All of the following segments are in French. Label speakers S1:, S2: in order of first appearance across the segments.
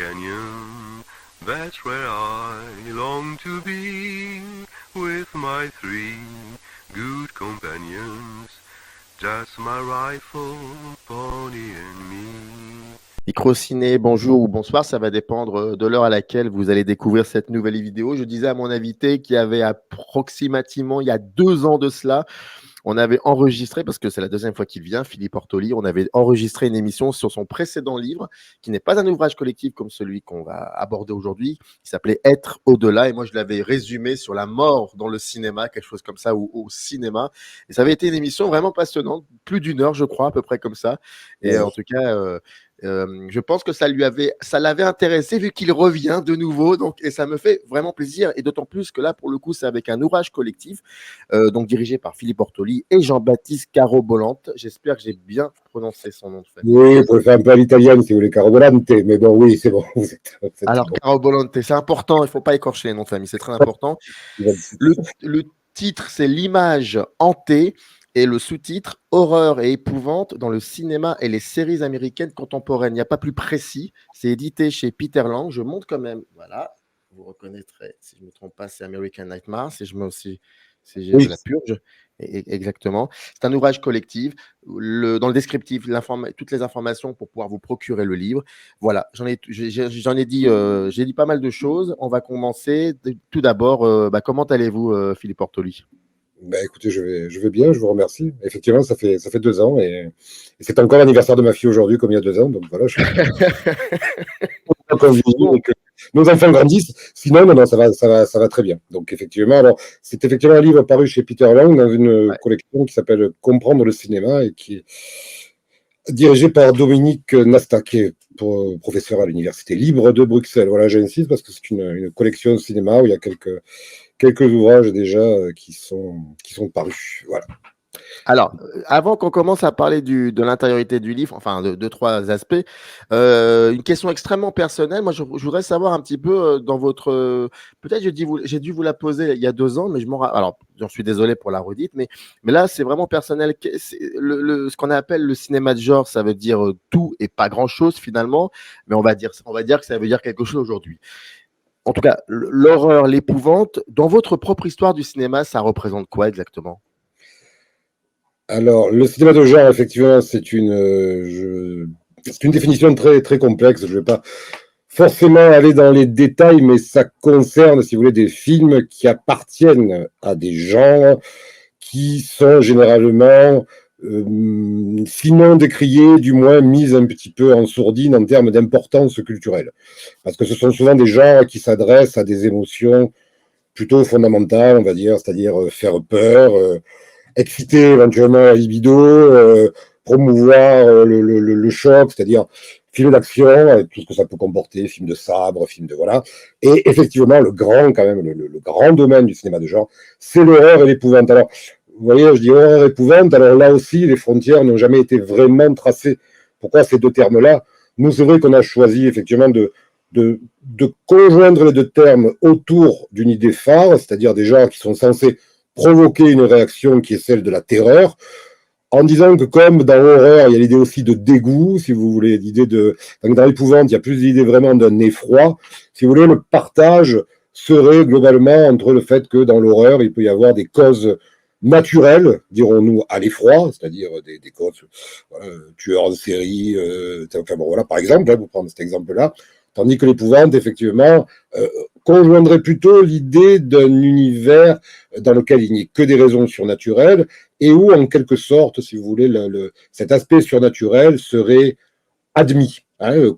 S1: canyon, that's where I long to be, with my three good companions, just my rifle, pony and me.
S2: Microciné, bonjour ou bonsoir, ça va dépendre de l'heure à laquelle vous allez découvrir cette nouvelle vidéo. Je disais à mon invité qu'il y avait approximativement, il y a 2 ans de cela, on avait enregistré, parce que c'est la deuxième fois qu'il vient, Philippe Ortoli, on avait enregistré une émission sur son précédent livre, qui n'est pas un ouvrage collectif comme celui qu'on va aborder aujourd'hui, qui s'appelait Être au-delà, et moi je l'avais résumé sur la mort dans le cinéma, quelque chose comme ça, ou au cinéma, et ça avait été une émission vraiment passionnante, plus d'1 heure je crois, à peu près comme ça, et en tout cas... je pense que ça l'avait intéressé vu qu'il revient de nouveau, donc, et ça me fait vraiment plaisir, et d'autant plus que là, pour le coup, c'est avec un ouvrage collectif, donc dirigé par Philippe Ortoli et Jean-Baptiste Carobolante. J'espère que j'ai bien prononcé son nom de famille.
S3: Oui, vous pouvez faire un peu à l'italienne si vous voulez, Carobolante, mais bon, oui, c'est bon. Vous êtes
S2: Alors,
S3: bon.
S2: Carobolante, c'est important, il ne faut pas écorcher les noms de famille, c'est très important. Le titre, c'est L'image hantée. Et le sous-titre, Horreur et épouvante dans le cinéma et les séries américaines contemporaines. Il n'y a pas plus précis. C'est édité chez Peter Lang. Je montre quand même. Voilà. Vous reconnaîtrez, si je ne me trompe pas, c'est American Nightmare. Si je mets aussi, si j'ai
S3: Oui.
S2: de la purge. Exactement. C'est un ouvrage collectif. Dans le descriptif, toutes les informations pour pouvoir vous procurer le livre. Voilà. J'en ai dit, j'ai dit pas mal de choses. On va commencer. Tout d'abord, comment allez-vous, Philippe Ortoli?
S3: Ben, écoutez, je vais bien, je vous remercie. Effectivement, ça fait 2 ans et c'est encore l'anniversaire de ma fille aujourd'hui, comme il y a 2 ans. Donc voilà, je suis content et que nos enfants grandissent. Sinon, non, ça va très bien. Donc effectivement, alors c'est effectivement un livre paru chez Peter Lang dans une collection qui s'appelle Comprendre le cinéma et qui est dirigé par Dominique Nasta, qui est professeur à l'Université libre de Bruxelles. Voilà, j'insiste parce que c'est une collection de cinéma où il y a quelques ouvrages déjà qui sont parus. Voilà.
S2: Alors, avant qu'on commence à parler de l'intériorité du livre, enfin de 3 aspects, une question extrêmement personnelle. Moi, je voudrais savoir un petit peu dans votre... peut-être j'ai dû vous la poser il y a 2 ans, mais alors, j'en suis désolé pour la redite, mais là, c'est vraiment personnel. Ce qu'on appelle le cinéma de genre, ça veut dire tout et pas grand-chose finalement, mais on va dire que ça veut dire quelque chose aujourd'hui. En tout cas, l'horreur, l'épouvante, dans votre propre histoire du cinéma, ça représente quoi exactement ?
S3: Alors, le cinéma de genre, effectivement, c'est une définition très, très complexe. Je ne vais pas forcément aller dans les détails, mais ça concerne, si vous voulez, des films qui appartiennent à des genres qui sont généralement, sinon décriés, du moins mis un petit peu en sourdine en termes d'importance culturelle. Parce que ce sont souvent des genres qui s'adressent à des émotions plutôt fondamentales, on va dire, c'est-à-dire faire peur, exciter éventuellement la libido, promouvoir le choc, c'est-à-dire film d'action, avec tout ce que ça peut comporter, film de sabre, film de voilà. Et effectivement, le grand domaine du cinéma de genre, c'est l'horreur et l'épouvante. Alors, vous voyez, je dis horreur et épouvante, alors là aussi, les frontières n'ont jamais été vraiment tracées. Pourquoi ces 2 termes-là? Nous, c'est vrai qu'on a choisi effectivement de conjoindre les 2 termes autour d'une idée phare, c'est-à-dire des genres qui sont censés provoquer une réaction qui est celle de la terreur, en disant que comme dans l'horreur, il y a l'idée aussi de dégoût, si vous voulez, dans l'épouvante, il y a plus l'idée vraiment d'un effroi. Si vous voulez, le partage serait globalement entre le fait que dans l'horreur, il peut y avoir des causes naturelles, dirons-nous, à l'effroi, c'est-à-dire des causes tueurs en série, enfin bon, voilà, par exemple, pour prendre cet exemple-là, tandis que l'épouvante, effectivement, conjoindrait plutôt l'idée d'un univers dans lequel il n'y ait que des raisons surnaturelles et où, en quelque sorte, si vous voulez, cet aspect surnaturel serait admis,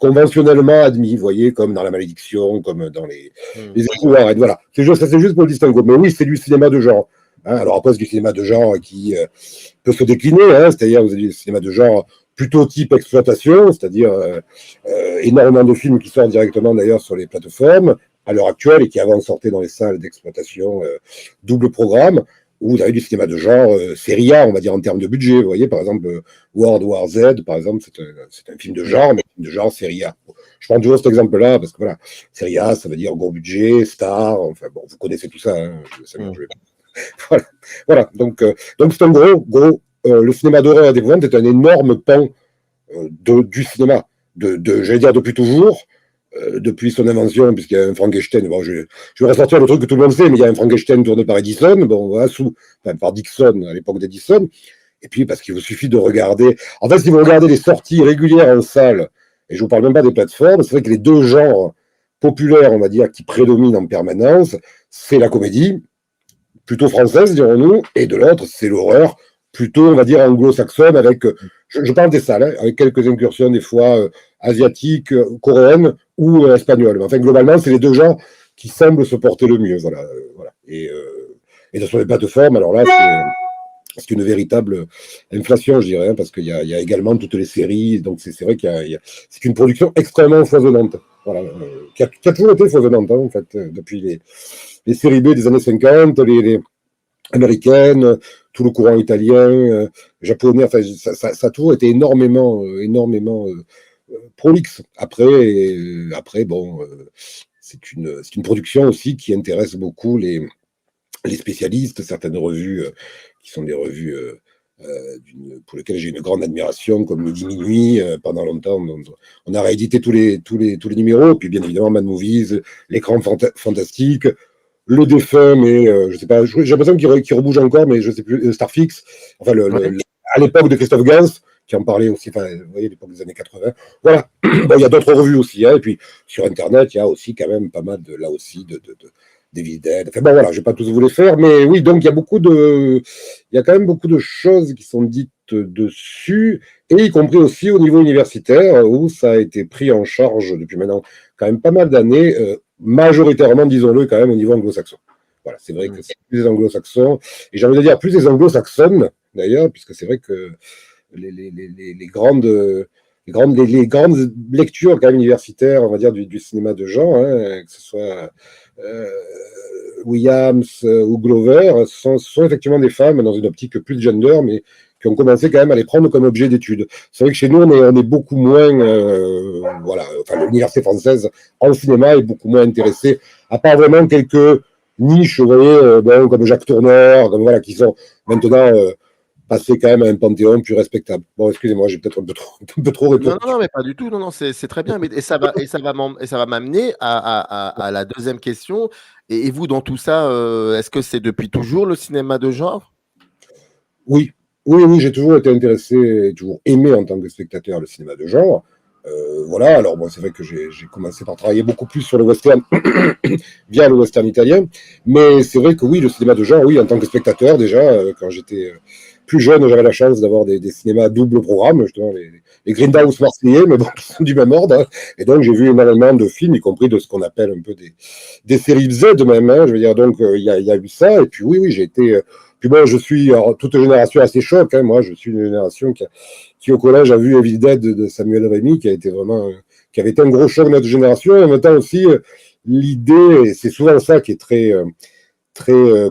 S3: conventionnellement admis, vous voyez, comme dans la malédiction, comme dans les épouvants. Voilà, ça c'est juste pour le distinguo. Mais oui, c'est du cinéma de genre. Alors après, c'est du cinéma de genre qui peut se décliner, c'est-à-dire vous avez du cinéma de genre plutôt type exploitation, c'est-à-dire énormément de films qui sortent directement d'ailleurs sur les plateformes à l'heure actuelle et qui avant sortaient dans les salles d'exploitation double programme, où vous avez du cinéma de genre série A, on va dire en termes de budget. Vous voyez, par exemple, World War Z, par exemple, c'est un film de genre, mais un film de genre série A. Je prends toujours cet exemple-là parce que voilà, série A, ça veut dire gros budget, star, enfin bon, vous connaissez tout ça. Voilà. Donc c'est un gros. Le cinéma d'horreur et d'épouvante est un énorme pan du cinéma, j'allais dire depuis toujours, depuis son invention, puisqu'il y a un Frankenstein. Bon, je vais ressortir le truc que tout le monde sait, mais il y a un Frankenstein tourné par Edison, bon, voilà, par Dixon, à l'époque d'Edison. Et puis, parce qu'il vous suffit de regarder. En fait, si vous regardez les sorties régulières en salle, et je vous parle même pas des plateformes, c'est vrai que les deux genres populaires, on va dire, qui prédominent en permanence, c'est la comédie, plutôt française, dirons-nous, et de l'autre, c'est l'horreur, plutôt, on va dire, anglo-saxonne, avec, je parle des salles, hein, avec quelques incursions, des fois, asiatiques, coréennes ou espagnoles. Enfin, globalement, c'est les deux genres qui semblent se porter le mieux, voilà. Voilà. Et sur les plateformes, alors là, c'est une véritable inflation, je dirais, hein, parce qu'il y a également toutes les séries, donc c'est vrai c'est une production extrêmement foisonnante, voilà, qui a toujours été foisonnante, hein, en fait, depuis les séries B des années 50, les américaines, tout le courant italien, japonais, enfin, ça a toujours été énormément prolixe. Après bon, c'est une production aussi qui intéresse beaucoup les spécialistes, certaines revues qui sont des revues pour lesquelles j'ai une grande admiration, comme Midi Minuit, pendant longtemps. On a réédité tous les numéros, puis bien évidemment Mad Movies, l'écran fantastique, le défunt, mais je sais pas, j'ai l'impression qu'il rebouge encore, mais je sais plus, Starfix, enfin à l'époque de Christophe Gans, qui en parlait aussi, enfin, vous voyez, l'époque des années 80. Voilà. Bon, il y a d'autres revues aussi, hein, et puis sur Internet, il y a aussi quand même pas mal là aussi David Dead. Enfin bon, voilà, je vais pas tous vous les faire, mais oui, donc il y a quand même beaucoup de choses qui sont dites dessus, et y compris aussi au niveau universitaire, où ça a été pris en charge depuis maintenant quand même pas mal d'années, majoritairement, disons-le, quand même au niveau anglo-saxon. Voilà, c'est vrai que c'est plus des anglo-saxons, et j'ai envie de dire plus des anglo-saxonnes, d'ailleurs, puisque c'est vrai que les grandes lectures quand même universitaires, on va dire, du cinéma de genre, hein, que ce soit Williams ou Glover, sont effectivement des femmes dans une optique plus de gender, mais qui ont commencé quand même à les prendre comme objet d'étude. C'est vrai que chez nous, on est beaucoup moins, voilà, enfin, l'université française en cinéma est beaucoup moins intéressée, à part vraiment quelques niches, vous voyez, bon, comme Jacques Tourneur, comme, voilà, qui sont maintenant passer quand même à un panthéon plus respectable. Bon, excusez-moi, j'ai peut-être un peu trop répondu.
S2: Non, mais pas du tout. Non, c'est très bien. Et ça va m'amener à la deuxième question. Et vous, dans tout ça, est-ce que c'est depuis toujours le cinéma de genre?
S3: Oui, j'ai toujours été intéressé, toujours aimé en tant que spectateur le cinéma de genre. Voilà, alors bon, c'est vrai que j'ai commencé par travailler beaucoup plus sur le western via le western italien, mais c'est vrai que oui, le cinéma de genre, oui, en tant que spectateur déjà, quand j'étais plus jeune, j'avais la chance d'avoir des cinémas à double programme, justement les Grindhouse marseillais, mais bon, qui sont du même ordre, hein. Et donc j'ai vu énormément de films, y compris de ce qu'on appelle un peu des séries Z même, hein, je veux dire, donc il y a eu ça, et puis oui, j'ai été... puis bon, je suis toute génération assez choc, hein, moi, je suis une génération qui au collège a vu Evil Dead de Samuel Rémy, qui avait été un gros choc de notre génération, et en même temps aussi, l'idée, et c'est souvent ça qui est très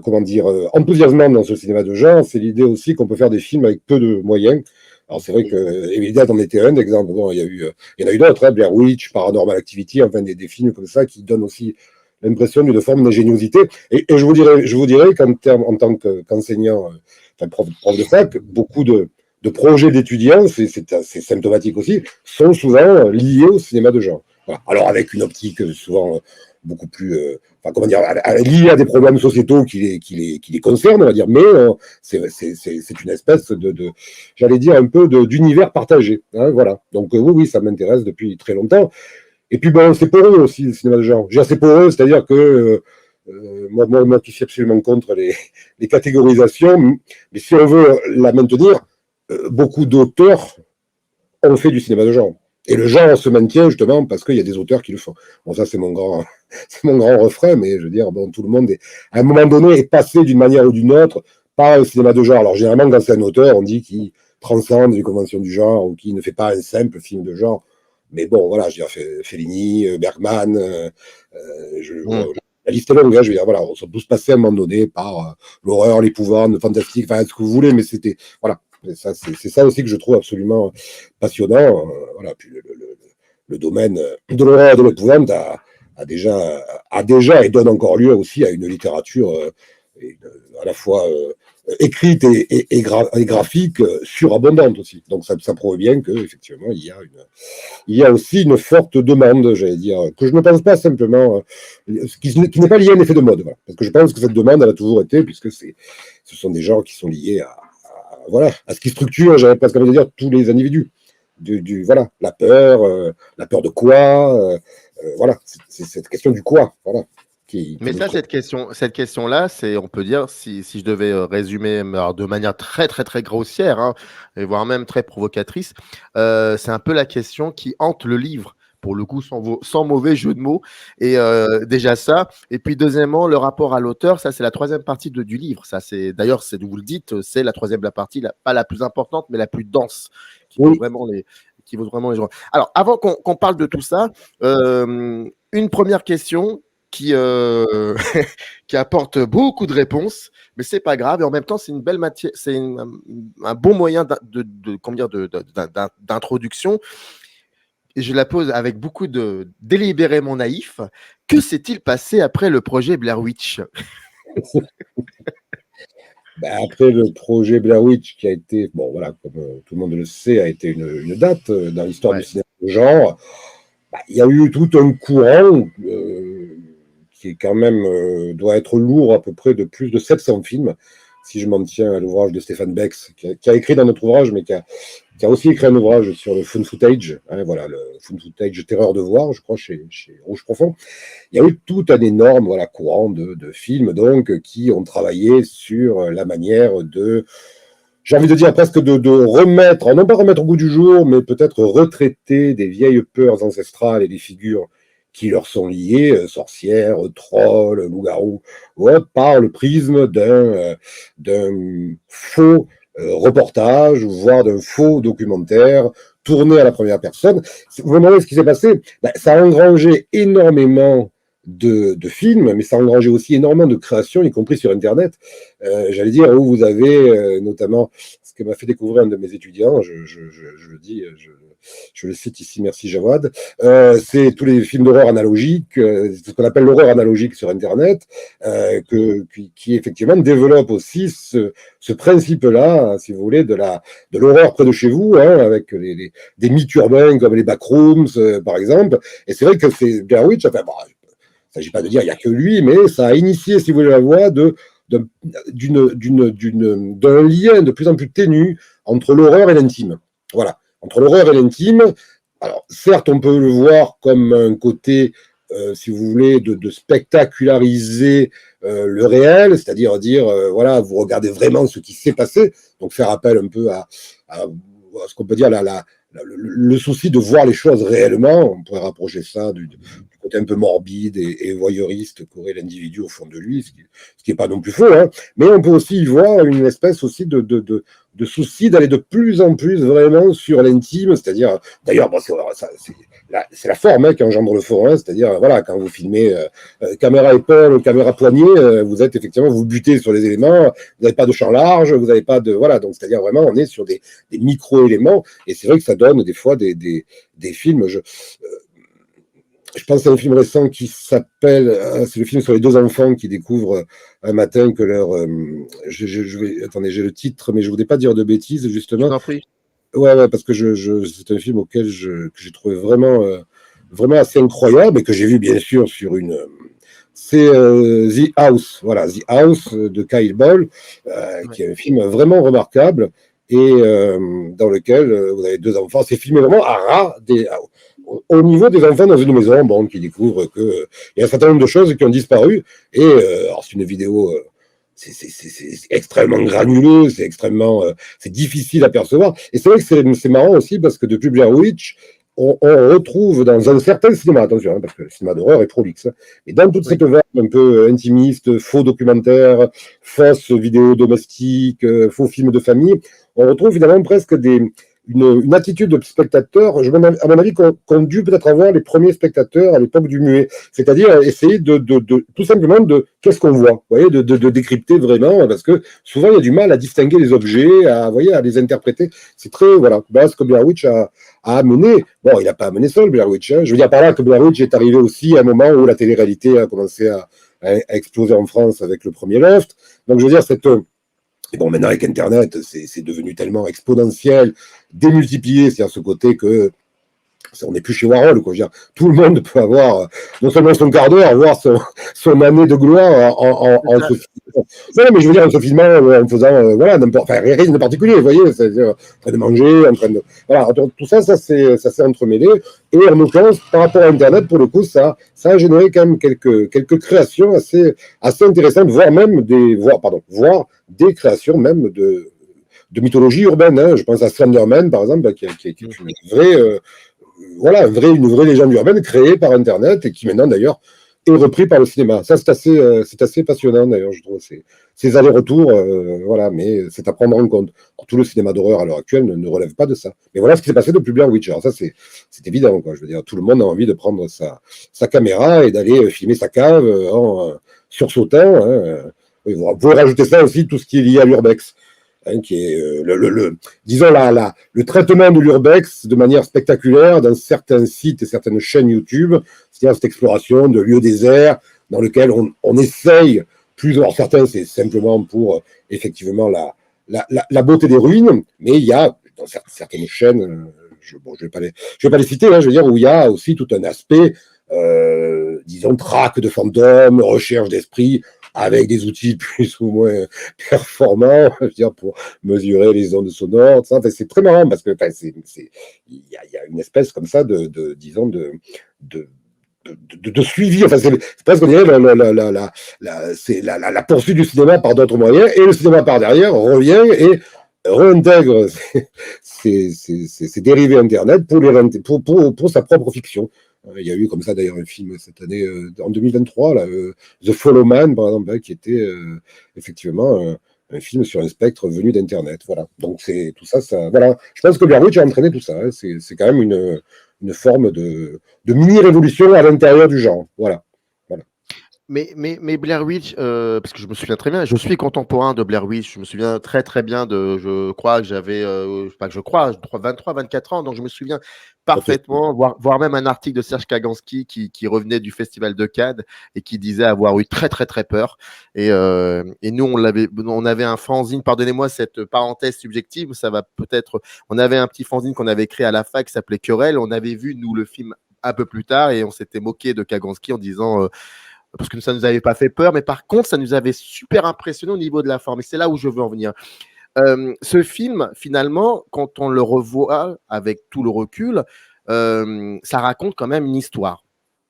S3: comment dire, enthousiasmant dans ce cinéma de genre, c'est l'idée aussi qu'on peut faire des films avec peu de moyens. Alors c'est vrai que Evil Dead en était un exemple. Bon, il y en a eu d'autres, hein, Blair Witch, Paranormal Activity, enfin des films comme ça qui donnent aussi l'impression d'une forme d'ingéniosité. Et je vous dirais qu'en tant qu'enseignant, enfin prof de fac, beaucoup de projets d'étudiants, c'est symptomatique aussi, sont souvent liés au cinéma de genre. Voilà. Alors avec une optique souvent beaucoup plus, enfin, comment dire, liée à des problèmes sociétaux qui les concernent, on va dire, mais c'est une espèce j'allais dire, un peu d'univers partagé. Hein, voilà. Donc oui, ça m'intéresse depuis très longtemps. Et puis bon, c'est poreux aussi le cinéma de genre. J'ai assez poreux, c'est-à-dire que moi qui suis absolument contre les catégorisations, mais si on veut la maintenir, beaucoup d'auteurs ont fait du cinéma de genre. Et le genre se maintient justement parce qu'il y a des auteurs qui le font. Bon, ça, c'est mon grand refrain, mais je veux dire, bon, tout le monde, à un moment donné, est passé d'une manière ou d'une autre par le cinéma de genre. Alors, généralement, quand c'est un auteur, on dit qu'il transcende les conventions du genre ou qu'il ne fait pas un simple film de genre. Mais bon, voilà, je veux dire, Fellini, Bergman, la liste est longue, hein, je veux dire, voilà, on sont tous passés à un moment donné par l'horreur, l'épouvante, le fantastique, enfin, ce que vous voulez, mais c'était, voilà. C'est ça aussi que je trouve absolument passionnant. Voilà. Puis le domaine de l'horreur et de l'épouvante a déjà et donne encore lieu aussi à une littérature à la fois écrite et graphique surabondante aussi. Donc ça prouve bien qu'effectivement, il y a aussi une forte demande, j'allais dire, que je ne pense pas simplement, qui n'est pas liée à un effet de mode. Voilà. Parce que je pense que cette demande, elle a toujours été, puisque ce sont des gens qui sont liés voilà, à ce qui structure, j'avais presque envie de dire, tous les individus. Voilà, la peur de quoi, voilà, c'est cette question du quoi, voilà.
S2: Mais ça, cette question-là, on peut dire, si je devais résumer alors, de manière très, très, très grossière, hein, et voire même très provocatrice, c'est un peu la question qui hante le livre, pour le coup, sans mauvais jeu de mots. Et déjà ça. Et puis, deuxièmement, le rapport à l'auteur, ça, c'est la troisième partie du livre. Ça, d'ailleurs, vous le dites, c'est la troisième partie, pas la plus importante, mais la plus dense, qui vaut vraiment les gens. Alors, avant qu'on parle de tout ça, une première question qui apporte beaucoup de réponses, mais c'est pas grave. Et en même temps, c'est une belle matière, c'est un bon moyen d'introduction. Et je la pose avec beaucoup de délibérément naïf. Que s'est-il passé après le projet Blair Witch?
S3: Après le projet Blair Witch, qui a été, bon voilà, comme tout le monde le sait, a été une date dans l'histoire du cinéma de genre, il y a eu tout un courant qui est quand même doit être lourd à peu près de plus de 700 films, si je m'en tiens à l'ouvrage de Stéphane Bex, qui a écrit dans notre ouvrage, mais qui a aussi écrit un ouvrage sur le found footage, hein, voilà, le found footage Terreur de voir, je crois, chez Rouge Profond. Il y a eu tout un énorme courant de films donc qui ont travaillé sur la manière de, j'ai envie de dire presque de remettre, non pas remettre au goût du jour, mais peut-être retraiter des vieilles peurs ancestrales et des figures qui leur sont liées, sorcières, trolls, loups-garous, par le prisme d'un faux reportage, voire d'un faux documentaire tourné à la première personne. Vous me demandez ce qui s'est passé, ça a engrangé énormément de films, mais ça a engrangé aussi énormément de créations, y compris sur Internet. J'allais dire, où vous avez notamment ce que m'a fait découvrir un de mes étudiants, je le dis, je le cite ici, merci Jawad, c'est tous les films d'horreur analogiques, ce qu'on appelle l'horreur analogique sur Internet, qui effectivement développe aussi ce principe-là, si vous voulez, de l'horreur près de chez vous, hein, avec des mythes urbains comme les backrooms, par exemple. Et c'est vrai que c'est Blair Witch, enfin, bon, il ne s'agit pas de dire il n'y a que lui, mais ça a initié, si vous voulez, la voie d'un lien de plus en plus ténu entre l'horreur et l'intime. Voilà, entre l'horreur et l'intime. Alors, certes, on peut le voir comme un côté, si vous voulez, de spectaculariser le réel, c'est-à-dire dire, voilà, vous regardez vraiment ce qui s'est passé, donc faire appel un peu à ce qu'on peut dire le souci de voir les choses réellement. On pourrait rapprocher ça du côté un peu morbide et voyeuriste qu'aurait l'individu au fond de lui, ce qui n'est pas non plus faux, hein. Mais on peut aussi y voir une espèce aussi de souci d'aller de plus en plus vraiment sur l'intime, c'est-à-dire, d'ailleurs, bon, c'est la forme, hein, qui engendre le fond, hein, c'est-à-dire, voilà, quand vous filmez caméra épaule, caméra poignet, vous êtes effectivement, vous butez sur les éléments, vous n'avez pas de champ large, vous n'avez pas de, voilà, donc c'est-à-dire vraiment, on est sur des micro-éléments, et c'est vrai que ça donne des fois des films, je pense à un film récent qui s'appelle, c'est le film sur les deux enfants qui découvrent un matin que attendez, j'ai le titre, mais je ne voudrais pas dire de bêtises, justement.
S2: Je t'en prie.
S3: Ouais, parce que c'est un film que j'ai trouvé vraiment assez incroyable et que j'ai vu bien sûr sur c'est The House, voilà, The House de Kyle Ball, qui est un film vraiment remarquable et dans lequel vous avez deux enfants. C'est filmé vraiment au niveau des enfants dans une maison, bon, qui découvrent qu'il y a un certain nombre de choses qui ont disparu. Et alors, c'est une vidéo, c'est extrêmement granuleux, c'est difficile à percevoir. Et c'est vrai que c'est marrant aussi parce que depuis Blair Witch, on retrouve dans un certain cinéma, attention, hein, parce que le cinéma d'horreur est prolixe, hein, et dans toute cette vague un peu intimiste, faux documentaire, fausses vidéos domestiques, faux films de famille, on retrouve finalement presque une attitude de spectateur, à mon avis, qu'ont dû peut-être avoir les premiers spectateurs à l'époque du muet. C'est-à-dire essayer tout simplement qu'est-ce qu'on voit, vous voyez, de décrypter vraiment, parce que souvent il y a du mal à distinguer les objets, à les interpréter. C'est très, voilà, ce que Blair Witch a amené. Bon, il n'a pas amené seul, Blair Witch, hein. Je veux dire par là que Blair Witch est arrivé aussi à un moment où la télé-réalité a commencé à exploser en France avec le premier Loft. Donc je veux dire, Et bon, maintenant, avec Internet, c'est devenu tellement exponentiel, démultiplié, c'est-à-dire ce côté que on n'est plus chez Warhol, quoi. Je veux dire, tout le monde peut avoir non seulement son quart d'heure, voire son année de gloire en se filmant. Non, mais je veux dire, en se filmant, en faisant, voilà, enfin, rien de particulier, vous voyez, c'est-à-dire en train de manger, en train de. Voilà, tout ça, ça s'est entremêlé. Et en l'occurrence, par rapport à Internet, pour le coup, ça a généré quand même quelques créations assez intéressantes, voire des créations même de mythologie urbaine. Hein. Je pense à Slenderman, par exemple, qui est une vraie. Voilà, une vraie légende urbaine créée par Internet et qui maintenant d'ailleurs est repris par le cinéma. Ça, c'est assez passionnant d'ailleurs, je trouve. Ces allers-retours, voilà, mais c'est à prendre en compte. Alors, tout le cinéma d'horreur à l'heure actuelle ne relève pas de ça. Mais voilà ce qui s'est passé depuis Blair Witch. Alors ça, c'est évident, quoi. Je veux dire, tout le monde a envie de prendre sa caméra et d'aller filmer sa cave en sursautant. Hein. Vous pouvez rajouter ça aussi, tout ce qui est lié à l'urbex. Hein, qui est disons le traitement de l'urbex de manière spectaculaire dans certains sites et certaines chaînes YouTube, c'est-à-dire cette exploration de lieux déserts dans lesquels on essaye alors certains c'est simplement pour effectivement la beauté des ruines, mais il y a dans certaines chaînes, je vais pas les citer, hein, je veux dire, où il y a aussi tout un aspect, disons, traque de fantômes, recherche d'esprit, avec des outils plus ou moins performants, je veux dire, pour mesurer les ondes sonores, ça. Enfin, c'est très marrant parce que il y a une espèce comme ça disons, de suivi. Enfin, c'est presque, on dirait, c'est la poursuite du cinéma par d'autres moyens, et le cinéma par derrière revient et réintègre ces dérivés Internet pour sa propre fiction. Il y a eu comme ça d'ailleurs un film cette année, en 2023, là, The Follow Man, par exemple, qui était effectivement un film sur un spectre venu d'Internet. Voilà. Donc c'est tout ça, voilà. Je pense que Blair Witch a entraîné tout ça. Hein. C'est quand même une forme de mini-révolution à l'intérieur du genre. Voilà.
S2: Mais Blair Witch, parce que je me souviens très bien, je suis contemporain de Blair Witch, je me souviens très très bien je crois que j'avais, pas que je crois, 23, 24 ans, donc je me souviens parfaitement, voire même un article de Serge Kaganski qui revenait du Festival de Cannes et qui disait avoir eu très très très peur. Et nous, on avait un fanzine, pardonnez-moi cette parenthèse subjective, ça va peut-être, on avait un petit fanzine qu'on avait créé à la fac qui s'appelait Querelle, on avait vu nous le film un peu plus tard et on s'était moqué de Kaganski en disant parce que ça ne nous avait pas fait peur, mais par contre, ça nous avait super impressionné au niveau de la forme. Et c'est là où je veux en venir. Ce film, finalement, quand on le revoit avec tout le recul, ça raconte quand même une histoire.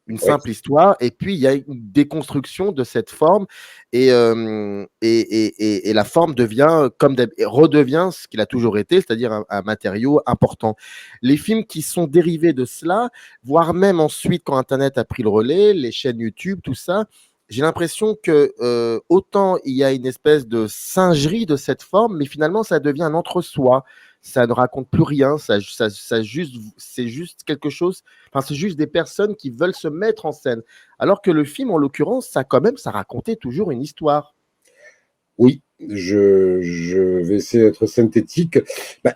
S2: Une simple histoire, et puis il y a une déconstruction de cette forme, et la forme redevient ce qu'il a toujours été, c'est-à-dire un matériau important. Les films qui sont dérivés de cela, voire même ensuite quand Internet a pris le relais, les chaînes YouTube, tout ça, j'ai l'impression que autant il y a une espèce de singerie de cette forme, mais finalement ça devient un entre-soi. Ça ne raconte plus rien, c'est juste quelque chose. Enfin, c'est juste des personnes qui veulent se mettre en scène. Alors que le film, en l'occurrence, ça racontait toujours une histoire.
S3: Oui, je vais essayer d'être synthétique.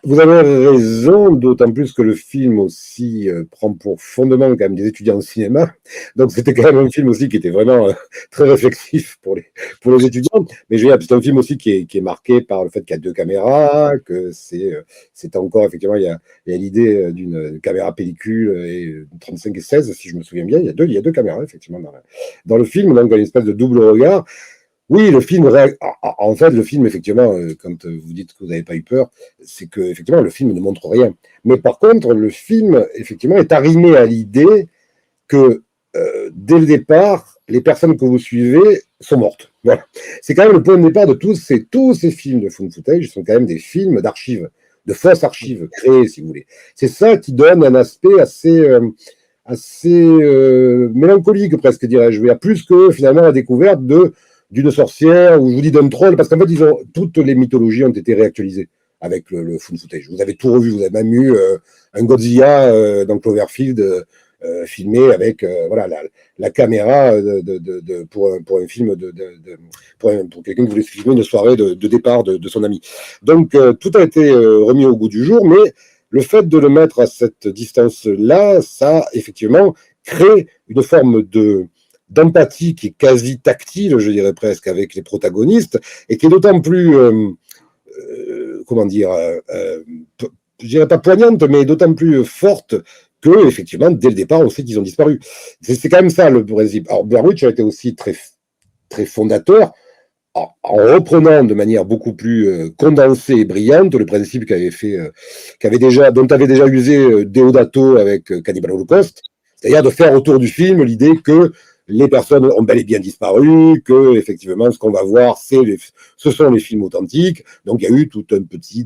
S3: Vous avez raison, d'autant plus que le film aussi prend pour fondement quand même des étudiants en cinéma. Donc c'était quand même un film aussi qui était vraiment très réflexif pour les étudiants. Mais je veux dire, c'est un film aussi qui est marqué par le fait qu'il y a 2 caméras, que c'est encore, effectivement, il y a l'idée d'une caméra pellicule et 35 et 16, si je me souviens bien. Il y a deux caméras, effectivement, dans le film. Donc il y a une espèce de double regard. Oui, le film, en fait, le film, effectivement, quand vous dites que vous n'avez pas eu peur, c'est que, effectivement, le film ne montre rien. Mais par contre, le film, effectivement, est arrimé à l'idée que, dès le départ, les personnes que vous suivez sont mortes. Voilà. C'est quand même le point de départ de tous ces films de found footage, sont quand même des films d'archives, de fausses archives créées, si vous voulez. C'est ça qui donne un aspect assez mélancolique, presque, dirais-je. Il y a plus que, finalement, la découverte d'une sorcière, ou je vous dis d'un troll, parce qu'en fait, toutes les mythologies ont été réactualisées avec le found footage. Vous avez tout revu, vous avez même eu un Godzilla dans Cloverfield filmé avec voilà, la caméra pour un film pour quelqu'un qui voulait filmer une soirée de départ de son ami. Donc tout a été remis au goût du jour, mais le fait de le mettre à cette distance-là, ça effectivement crée une forme d'empathie qui est quasi tactile, je dirais presque, avec les protagonistes, et qui est d'autant plus comment dire, je dirais pas poignante, mais d'autant plus forte que, effectivement, dès le départ, on sait qu'ils ont disparu. C'est quand même ça le principe. Alors, Blair Witch a été aussi très, très fondateur en reprenant de manière beaucoup plus condensée et brillante le principe dont avait déjà usé Deodato avec Cannibal Holocaust, c'est-à-dire de faire autour du film l'idée que les personnes ont bel et bien disparu, que effectivement ce qu'on va voir, ce sont les films authentiques. Donc il y a eu tout un petit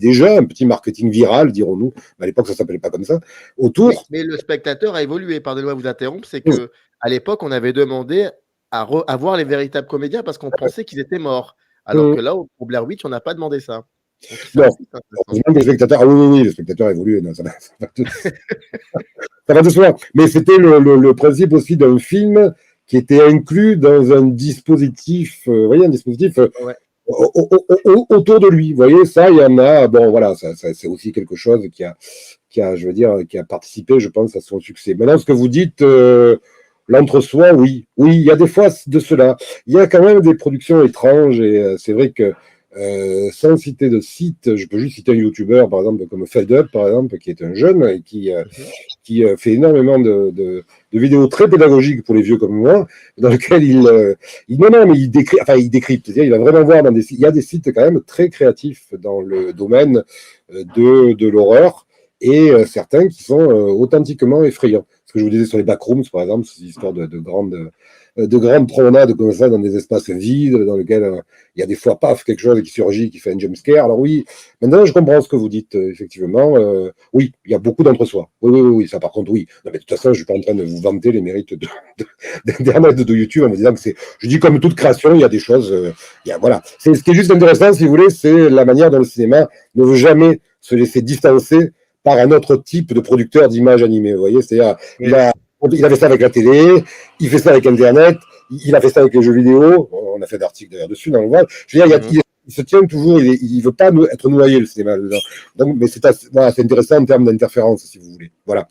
S3: marketing viral, dirons-nous. À l'époque, ça s'appelait pas comme ça. Autour.
S2: Mais le spectateur a évolué. Pardonnez-moi de vous interrompre. C'est que à l'époque, on avait demandé à voir les véritables comédiens parce qu'on pensait qu'ils étaient morts. Alors que là, pour Blair Witch, on n'a pas demandé ça.
S3: Non, le spectateur, oui, le spectateur a évolué. Non, ça va de soi. Mais c'était le principe aussi d'un film qui était inclus dans un dispositif, ouais. Autour de lui. Vous voyez, ça, il y en a. Bon, voilà, ça c'est aussi quelque chose qui a, je veux dire, qui a participé, je pense, à son succès. Maintenant, ce que vous dites, l'entre-soi, oui, il y a des fois de cela. Il y a quand même des productions étranges et c'est vrai que sans citer de site, je peux juste citer un YouTuber, par exemple, comme Fade Up, par exemple, qui est un jeune et qui fait énormément de vidéos très pédagogiques pour les vieux comme moi, dans lesquelles il décrypte, c'est-à-dire il va vraiment voir il y a des sites quand même très créatifs dans le domaine de l'horreur et certains qui sont authentiquement effrayants. Ce que je vous disais sur les backrooms, par exemple, ces histoires de grandes promenades comme ça dans des espaces vides dans lesquels il y a des fois quelque chose qui surgit, qui fait un jumpscare. Alors oui, maintenant je comprends ce que vous dites, effectivement. Oui, il y a beaucoup d'entre-soi. Oui, ça par contre, oui. Non, mais de toute façon, je ne suis pas en train de vous vanter les mérites d'Internet, de YouTube, en me disant que je dis comme toute création, il y a des choses. Voilà. Ce qui est juste intéressant, si vous voulez, c'est la manière dont le cinéma ne veut jamais se laisser distancer par un autre type de producteur d'images animées. Vous voyez, c'est-à-dire, il avait ça avec la télé, il fait ça avec Internet, il a fait ça avec les jeux vidéo. On a fait d'articles d'ailleurs dessus dans le voile. Je veux dire, il se tient toujours, il ne veut pas être noyé, le cinéma. Donc, mais c'est intéressant en termes d'interférence, si vous voulez. Voilà.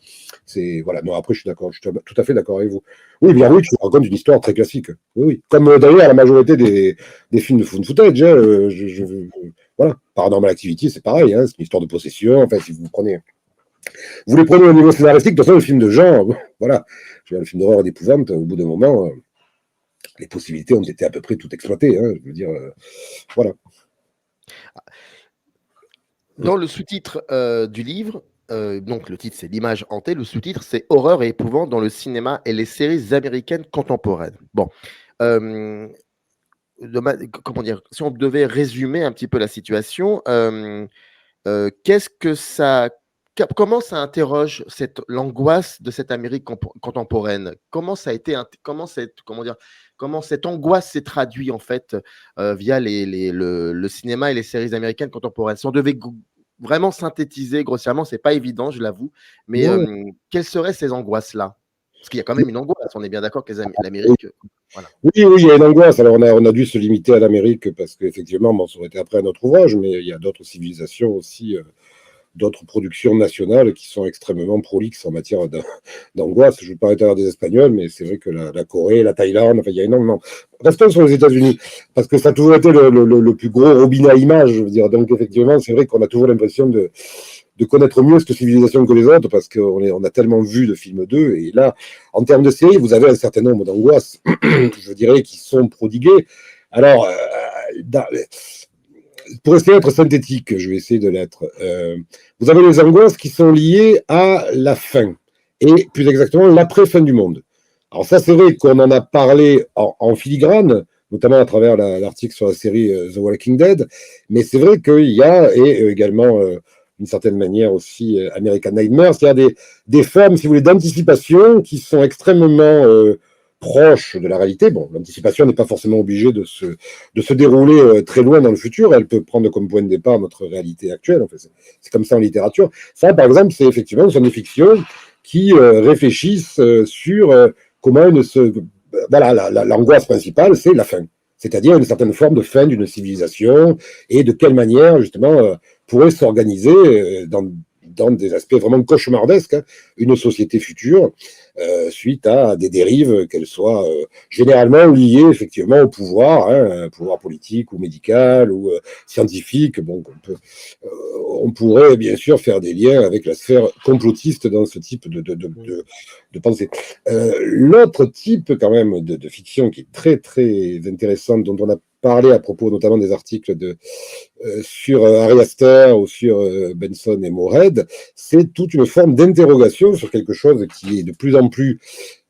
S3: Non, après, je suis d'accord, je suis tout à fait d'accord avec vous. Oui, bien oui, tu racontes une histoire très classique. Oui. Comme d'ailleurs la majorité des films de footage. Voilà. Paranormal Activity, c'est pareil, hein, c'est une histoire de possession. Enfin, si vous les prenez au niveau scénaristique, de toute façon, le film de genre, voilà, le film d'horreur et d'épouvante, au bout d'un moment, les possibilités ont été à peu près toutes exploitées. Hein, je veux dire, voilà.
S2: Dans le sous-titre du livre, donc le titre c'est L'image hantée, le sous-titre c'est Horreur et épouvante dans le cinéma et les séries américaines contemporaines. Bon, comment dire, si on devait résumer un petit peu la situation, qu'est-ce que ça, comment ça interroge l'angoisse de cette Amérique contemporaine? Comment ça a été, comment cette angoisse s'est traduite en fait via le cinéma et les séries américaines contemporaines? Si on devait vraiment synthétiser grossièrement, c'est pas évident, je l'avoue, mais quelles seraient ces angoisses-là? Parce qu'il y a quand même une angoisse, on est bien d'accord que l'Amérique. Voilà.
S3: Oui, il y a une angoisse. Alors, on a dû se limiter à l'Amérique parce qu'effectivement, ça aurait été après un autre ouvrage, mais il y a d'autres civilisations aussi, d'autres productions nationales qui sont extrêmement prolixes en matière d'angoisse. Je ne veux pas être des Espagnols, mais c'est vrai que la Corée, la Thaïlande, enfin, il y a énormément. Restons sur les États-Unis, parce que ça a toujours été le plus gros robinet à images, je veux dire. Donc, effectivement, c'est vrai qu'on a toujours l'impression de connaître mieux cette civilisation que les autres, parce qu'on a tellement vu de films d'eux. Et là, en termes de séries, vous avez un certain nombre d'angoisses, je dirais, qui sont prodiguées. Alors, pour essayer d'être synthétique, je vais essayer de l'être. Vous avez les angoisses qui sont liées à la fin, et plus exactement l'après-fin du monde. Alors ça, c'est vrai qu'on en a parlé en filigrane, notamment à travers l'article sur la série The Walking Dead, mais c'est vrai qu'il y a, et également d'une certaine manière aussi American Nightmare, c'est-à-dire des formes, si vous voulez, d'anticipation qui sont extrêmement proches de la réalité. Bon, l'anticipation n'est pas forcément obligée de se dérouler très loin dans le futur, elle peut prendre comme point de départ notre réalité actuelle. En fait, c'est comme ça en littérature. Ça, par exemple, c'est effectivement une fiction qui réfléchissent sur comment voilà, l'angoisse principale, c'est la fin. C'est-à-dire une certaine forme de fin d'une civilisation et de quelle manière, justement, pourrait s'organiser dans des aspects vraiment cauchemardesques, hein, une société future suite à des dérives, qu'elles soient généralement liées effectivement au pouvoir, hein, pouvoir politique ou médical ou scientifique. Bon, on pourrait bien sûr faire des liens avec la sphère complotiste dans ce type de pensée. L'autre type quand même de fiction qui est très très intéressante, dont on a parlé à propos notamment des articles sur Ari Aster ou sur Benson et Morehead, c'est toute une forme d'interrogation sur quelque chose qui est de plus en plus,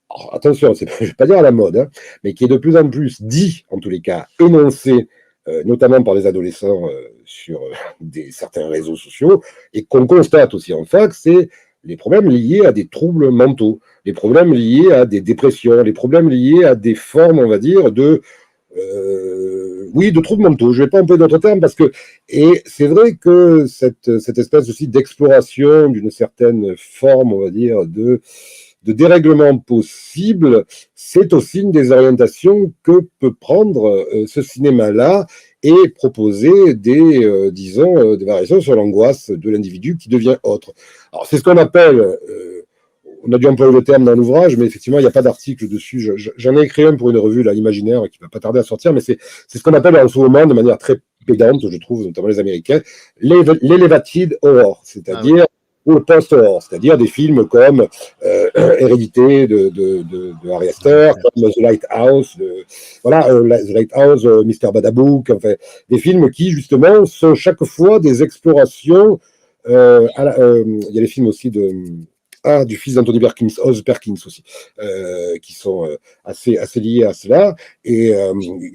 S3: alors, attention, je ne vais pas dire à la mode, hein, mais qui est de plus en plus dit, en tous les cas, énoncé, notamment par les adolescents sur certains réseaux sociaux, et qu'on constate aussi en fac, c'est les problèmes liés à des troubles mentaux, les problèmes liés à des dépressions, les problèmes liés à des formes, on va dire, de troubles mentaux. Je ne vais pas employer d'autres termes parce que, et c'est vrai que cette espèce aussi d'exploration d'une certaine forme, on va dire, de dérèglement possible, c'est aussi une des orientations que peut prendre ce cinéma-là et proposer des variations sur l'angoisse de l'individu qui devient autre. Alors, c'est ce qu'on appelle, on a dû employer le terme dans l'ouvrage, mais effectivement, il n'y a pas d'article dessus. J'en ai écrit un pour une revue, là, Imaginaire, qui ne va pas tarder à sortir, mais c'est ce qu'on appelle en ce moment, de manière très pédante, je trouve, notamment les Américains, l'elevated horror, c'est-à-dire ou le post-horror, c'est-à-dire des films comme Hérédité de Ari Aster, comme The Lighthouse, The Lighthouse, Mr. Badabouk, enfin, des films qui, justement, sont chaque fois des explorations. Il y a les films aussi du fils d'Anthony Perkins, Oz Perkins aussi, qui sont assez liés à cela. Et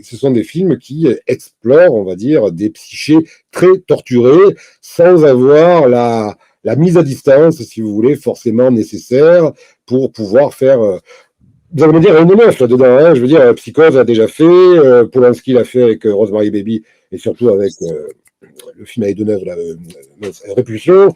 S3: ce sont des films qui explorent, on va dire, des psychés très torturés, sans avoir la mise à distance, si vous voulez, forcément nécessaire pour pouvoir faire... vous allez me dire, une neuf là-dedans, hein, je veux dire, Psychose a déjà fait, Polanski l'a fait avec Rosemary Baby, et surtout avec le film avec Deneuve, Répulsion,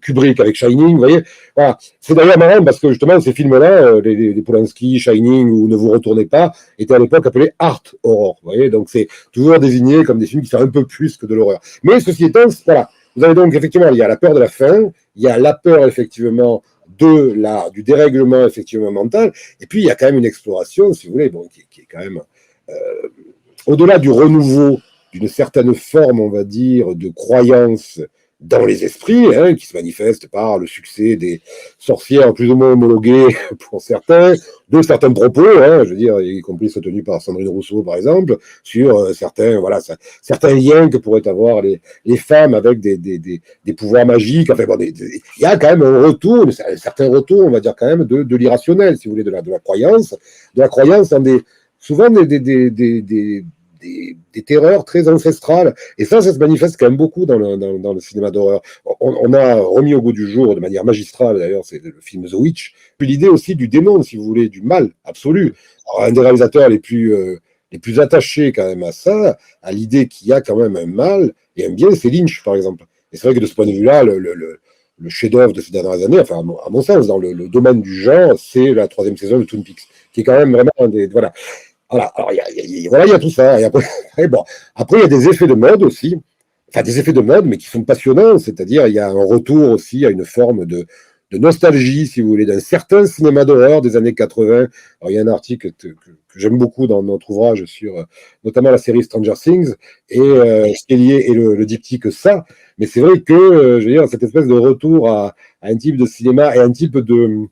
S3: Kubrick avec Shining, vous voyez. Voilà. C'est d'ailleurs marrant parce que justement, ces films-là, les Polanski, Shining ou Ne vous retournez pas, étaient à l'époque appelés art horror, vous voyez. Donc c'est toujours désigné comme des films qui sont un peu plus que de l'horreur. Mais ceci étant, voilà. Vous avez donc effectivement, il y a la peur de la fin, il y a la peur effectivement du dérèglement effectivement mental, et puis il y a quand même une exploration, si vous voulez, bon, qui est quand même au-delà du renouveau d'une certaine forme, on va dire, de croyance dans les esprits, hein, qui se manifeste par le succès des sorcières plus ou moins homologuées pour certains, de certains propos, hein, je veux dire, y compris ceux tenus par Sandrine Rousseau, par exemple, sur certains liens que pourraient avoir les femmes avec des pouvoirs magiques. Enfin, bon, il y a quand même un retour, un certain retour, on va dire quand même, de l'irrationnel, si vous voulez, de la croyance en souvent des terreurs très ancestrales. Et ça se manifeste quand même beaucoup dans le cinéma d'horreur. On a remis au goût du jour, de manière magistrale d'ailleurs, c'est le film The Witch, puis l'idée aussi du démon, si vous voulez, du mal absolu. Alors, un des réalisateurs les plus attachés quand même à ça, à l'idée qu'il y a quand même un mal et un bien, c'est Lynch, par exemple. Et c'est vrai que de ce point de vue-là, le chef-d'œuvre de ces dernières années, enfin, à mon sens, dans le domaine du genre, c'est la 3e saison de Twin Peaks, qui est quand même vraiment un des... Voilà. Voilà, alors il y a tout ça. Et après, il y a des effets de mode aussi, enfin des effets de mode, mais qui sont passionnants, c'est-à-dire il y a un retour aussi à une forme de nostalgie, si vous voulez, d'un certain cinéma d'horreur des années 80. Alors il y a un article que j'aime beaucoup dans notre ouvrage sur notamment la série Stranger Things, et ce qui est lié, et le diptyque ça, mais c'est vrai que, je veux dire, cette espèce de retour à un type de cinéma et un type de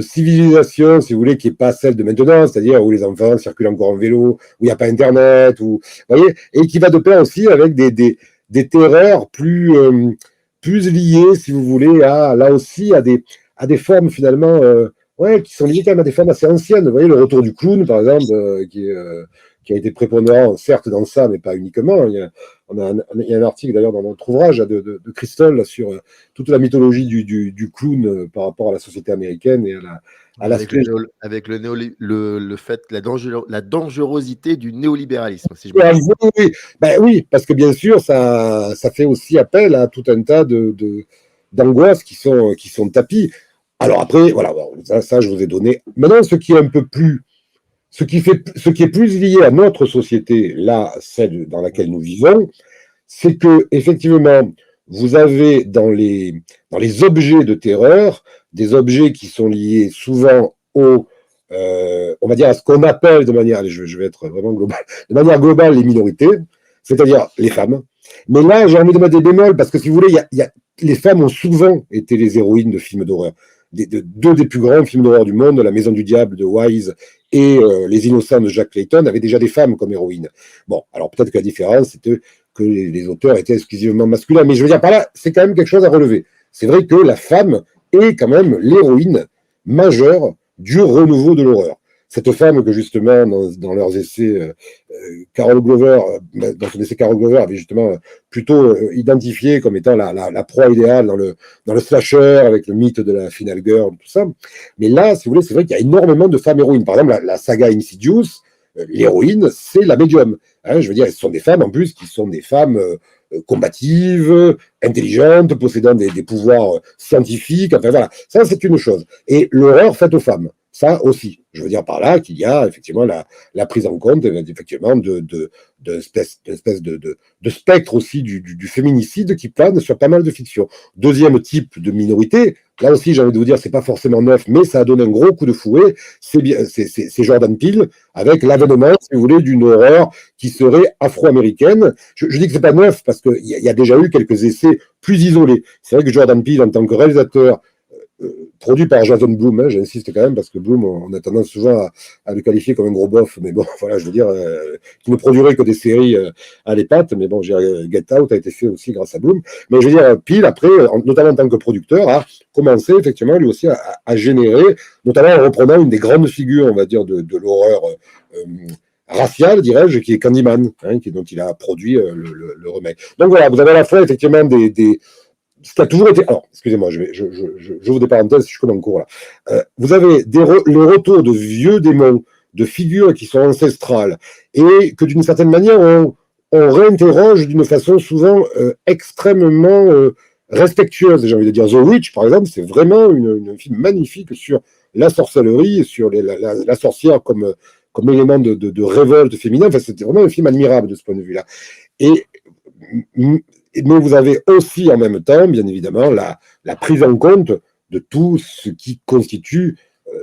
S3: civilisation, si vous voulez, qui n'est pas celle de maintenant, c'est-à-dire où les enfants circulent encore en vélo, où il n'y a pas Internet, vous voyez, et qui va de pair aussi avec des terreurs plus liées, si vous voulez, là aussi, à des formes finalement, qui sont liées quand même à des formes assez anciennes. Vous voyez, le retour du clown, par exemple, qui a été prépondérant, certes, dans ça, mais pas uniquement. Il y a un article, d'ailleurs, dans notre ouvrage de Christol là, sur toute la mythologie du clown par rapport à la société américaine et à la
S2: avec le fait, la dangerosité du néolibéralisme, si je
S3: me trompe. Oui, parce que bien sûr, ça fait aussi appel à tout un tas d'angoisses qui sont tapies. Alors après, voilà, ça, je vous ai donné. Maintenant, ce qui est plus lié à notre société, là, celle dans laquelle nous vivons, c'est que effectivement, vous avez dans les objets de terreur, des objets qui sont liés souvent on va dire à ce qu'on appelle de manière, allez, je vais être vraiment global, de manière globale les minorités, c'est-à-dire les femmes. Mais là, j'ai envie de mettre des bémols parce que si vous voulez, les femmes ont souvent été les héroïnes de films d'horreur. Deux des plus grands films d'horreur du monde, La Maison du Diable de Wise et Les Innocents de Jack Clayton, avaient déjà des femmes comme héroïnes. Bon, alors peut-être que la différence, c'était que les auteurs étaient exclusivement masculins. Mais je veux dire, par là, c'est quand même quelque chose à relever. C'est vrai que la femme est quand même l'héroïne majeure du renouveau de l'horreur. Cette femme que justement, dans leurs essais, Carol Glover, dans son essai, Carol Glover avait justement plutôt identifié comme étant la proie idéale dans le slasher, avec le mythe de la final girl, tout ça. Mais là, si vous voulez, c'est vrai qu'il y a énormément de femmes héroïnes. Par exemple, la saga Insidious, l'héroïne, c'est la médium. Hein, je veux dire, ce sont des femmes, en plus, qui sont des femmes combatives, intelligentes, possédant des pouvoirs scientifiques. Enfin, voilà. Ça, c'est une chose. Et l'horreur faite aux femmes. Ça aussi. Je veux dire par là qu'il y a effectivement la prise en compte effectivement de spectre aussi du féminicide qui plane sur pas mal de fictions. Deuxième type de minorité, là aussi j'ai envie de vous dire, c'est pas forcément neuf, mais ça a donné un gros coup de fouet, c'est Jordan Peele, avec l'avènement, si vous voulez, d'une horreur qui serait afro-américaine. Je dis que c'est pas neuf parce qu'il y a déjà eu quelques essais plus isolés. C'est vrai que Jordan Peele, en tant que réalisateur, produit par Jason Blum, hein, j'insiste quand même, parce que Blum, on a tendance souvent à le qualifier comme un gros bof, mais bon, voilà, je veux dire, qui ne produirait que des séries à les pattes, mais bon, Get Out a été fait aussi grâce à Blum, mais je veux dire, Peele, après, notamment en tant que producteur, a commencé effectivement lui aussi à générer, notamment en reprenant une des grandes figures, on va dire, de l'horreur raciale, dirais-je, qui est Candyman, hein, dont il a produit le remake. Donc voilà, vous avez à la fois effectivement ce qui a toujours été. Alors, excusez-moi, j'ouvre des parenthèses, je suis comme en cours là. Vous avez le retour de vieux démons, de figures qui sont ancestrales, et que d'une certaine manière, on réinterroge d'une façon souvent extrêmement respectueuse. J'ai envie de dire The Witch, par exemple, c'est vraiment un film magnifique sur la sorcellerie, sur la sorcière comme élément de révolte féminin. Enfin, c'était vraiment un film admirable de ce point de vue-là. Mais vous avez aussi en même temps, bien évidemment, la prise en compte de tout ce qui constitue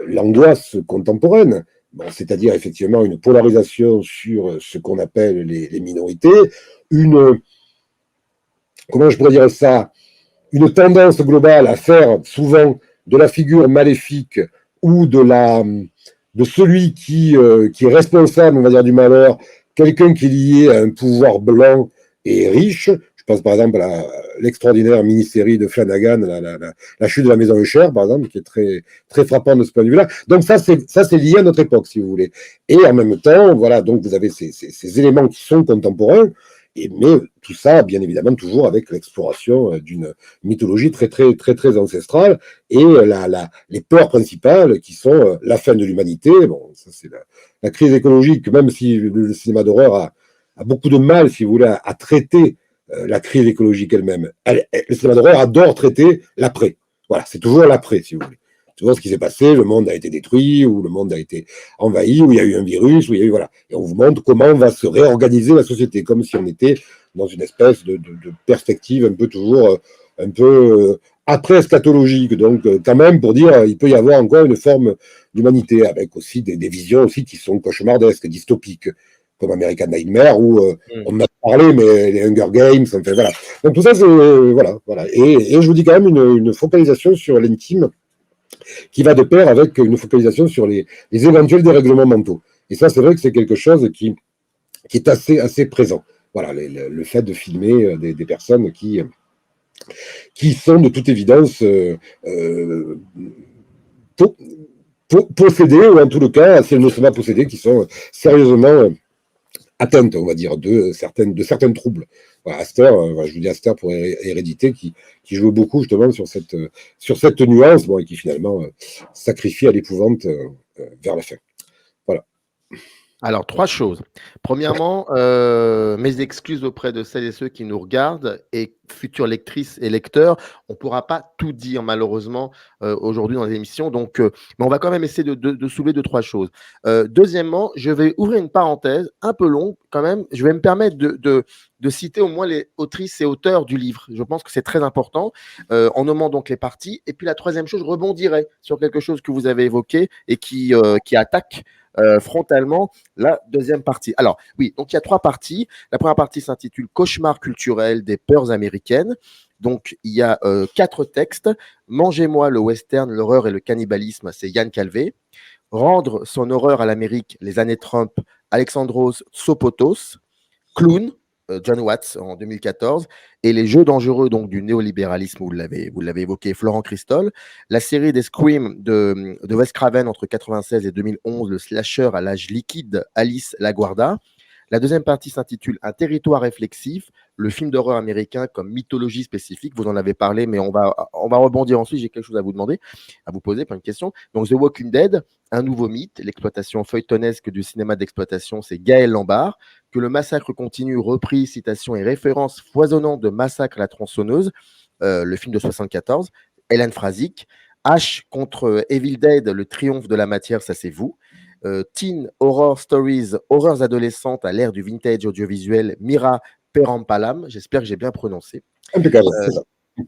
S3: l'angoisse contemporaine. Bon, c'est-à-dire effectivement une polarisation sur ce qu'on appelle les minorités, comment je pourrais dire ça, une tendance globale à faire souvent de la figure maléfique ou de celui qui est responsable, on va dire, du malheur, quelqu'un qui est lié à un pouvoir blanc et riche. Je pense par exemple à l'extraordinaire mini-série de Flanagan, la chute de la maison Usher, par exemple, qui est très, très frappant de ce point de vue-là. Donc ça, c'est lié à notre époque, si vous voulez. Et en même temps, voilà, donc vous avez ces éléments qui sont contemporains, mais tout ça, bien évidemment, toujours avec l'exploration d'une mythologie très, très, très, très ancestrale et les peurs principales qui sont la fin de l'humanité. Bon, ça c'est la crise écologique, même si le cinéma d'horreur a beaucoup de mal, si vous voulez, à traiter la crise écologique elle-même. Le cinéma d'horreur adore traiter l'après. Voilà, c'est toujours l'après, si vous voulez. Toujours ce qui s'est passé, le monde a été détruit, ou le monde a été envahi, où il y a eu un virus, où il y a eu, voilà. Et on vous montre comment va se réorganiser la société, comme si on était dans une espèce de perspective un peu toujours, un peu après-eschatologique. Donc, quand même, pour dire, il peut y avoir encore une forme d'humanité, avec aussi des visions aussi qui sont cauchemardesques, dystopiques, comme American Nightmare, où on en a parlé, mais les Hunger Games, enfin, voilà. Donc tout ça, c'est, voilà. Et je vous dis quand même une focalisation sur l'intime qui va de pair avec une focalisation sur les éventuels dérèglements mentaux. Et ça, c'est vrai que c'est quelque chose qui est assez présent. Voilà, le fait de filmer des personnes qui sont de toute évidence possédées, ou en tout cas, si elles ne sont pas possédées, qui sont sérieusement atteintes, on va dire, de certains troubles. Voilà, Aster, je vous dis Aster pour Hérédité, qui joue beaucoup justement sur cette nuance, bon, et qui finalement sacrifie à l'épouvante vers la fin. Voilà.
S2: Alors, 3 choses. Premièrement, mes excuses auprès de celles et ceux qui nous regardent et futures lectrices et lecteurs. On ne pourra pas tout dire malheureusement, aujourd'hui dans l'émission donc mais on va quand même essayer de soulever 2-3 choses. Deuxièmement, je vais ouvrir une parenthèse un peu longue quand même. Je vais me permettre de citer au moins les autrices et auteurs du livre. Je pense que c'est très important, en nommant donc les parties et puis la 3e chose, je rebondirai sur quelque chose que vous avez évoqué et qui attaque, frontalement la 2e partie. Alors, oui, donc il y a 3 parties. La première partie s'intitule Cauchemar culturel des peurs américaines. Donc, il y a 4 textes. Mangez-moi le western, l'horreur et le cannibalisme, c'est Yann Calvé. Rendre son horreur à l'Amérique, les années Trump, Alexandros Tsopotos. Clown, John Watts en 2014, et les jeux dangereux donc du néolibéralisme, vous l'avez évoqué, Florent Christol, la série des Scream de Wes Craven entre 96 et 2011, le slasher à l'âge liquide, Alice Laguarda. La 2e partie s'intitule Un territoire réflexif, le film d'horreur américain comme mythologie spécifique. Vous en avez parlé, mais on va rebondir ensuite. J'ai quelque chose à vous demander, à vous poser, plein de questions. Donc, The Walking Dead, un nouveau mythe, l'exploitation feuilletonesque du cinéma d'exploitation, c'est Gaël Lambert. Que le massacre continue, repris, citations et références foisonnantes de Massacre à la tronçonneuse, le film de 74. Hélène Frasick. H contre Evil Dead, le triomphe de la matière, ça c'est vous. Teen Horror Stories, horreurs adolescentes à l'ère du vintage audiovisuel, Mira Perampalam, j'espère que j'ai bien prononcé.
S3: Impeccable, c'est ça.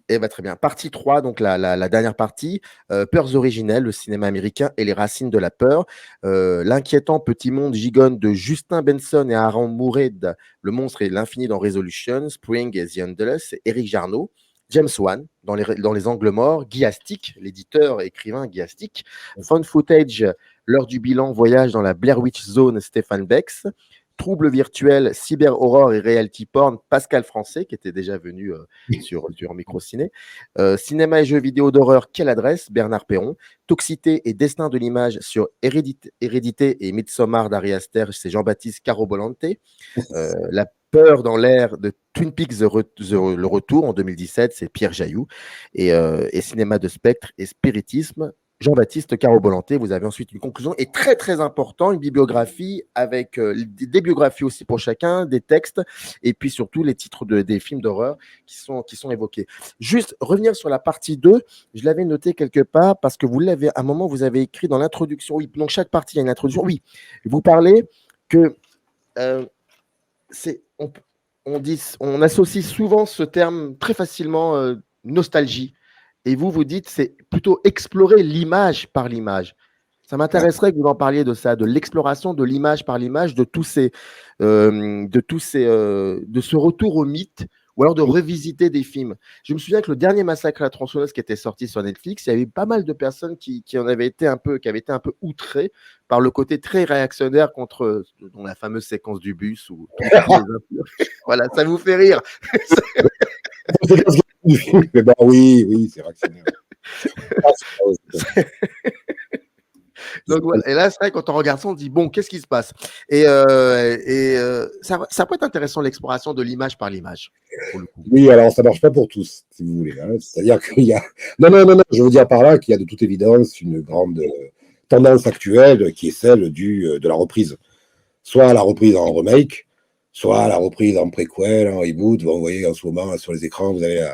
S2: Eh ben, très bien. Partie 3, donc la dernière partie, Peurs originelles, le cinéma américain et les racines de la peur. L'inquiétant petit monde gigonne de Justin Benson et Aaron Moorhead, Le monstre et l'infini dans Resolution, Spring et The Endless, Éric Jarneau. James Wan, dans les angles morts, Guy Astic, l'éditeur et écrivain Guy Astic, Found Footage, L'heure du bilan, Voyage dans la Blair Witch Zone, Stéphane Bex, Trouble virtuel, Cyber Horror et Reality Porn, Pascal Français, qui était déjà venu sur Microciné, Cinéma et jeux vidéo d'horreur, Quelle adresse, Bernard Perron, Toxicité et Destin de l'image sur Hérédité et Midsommar d'Ari Aster, c'est Jean-Baptiste Carobolante, La peur dans l'air de Twin Peaks le retour en 2017, c'est Pierre Jailloux, et Cinéma de spectre et spiritisme, Jean-Baptiste Carobolante. Vous avez ensuite une conclusion et très très important, une bibliographie avec des biographies aussi pour chacun, des textes et puis surtout les titres des films d'horreur qui sont évoqués. Juste revenir sur la partie 2, je l'avais noté quelque part parce que à un moment vous avez écrit dans l'introduction, oui, donc chaque partie a une introduction, oui, vous parlez que on associe souvent ce terme très facilement nostalgie. Et vous dites c'est plutôt explorer l'image par l'image. Ça m'intéresserait que vous en parliez de ça, de l'exploration de l'image par l'image, de ce retour au mythe, ou alors de revisiter des films. Je me souviens que le dernier Massacre à la tronçonneuse qui était sorti sur Netflix, il y avait pas mal de personnes qui avaient été un peu outrées par le côté très réactionnaire contre dans la fameuse séquence du bus où voilà, ça vous fait rire.
S3: Du film, mais bah oui, c'est réactionnaire.
S2: Donc voilà. Et là, c'est vrai, quand on regarde ça, on se dit bon, qu'est-ce qui se passe? Et ça peut être intéressant l'exploration de l'image par l'image. Pour le coup.
S3: Oui, alors ça marche pas pour tous, si vous voulez. Hein. C'est-à-dire qu'il y a. Non, je veux dire par là qu'il y a de toute évidence une grande tendance actuelle qui est celle de la reprise. Soit la reprise en remake, soit la reprise en préquel, en reboot. Bon, vous voyez, en ce moment, sur les écrans, vous avez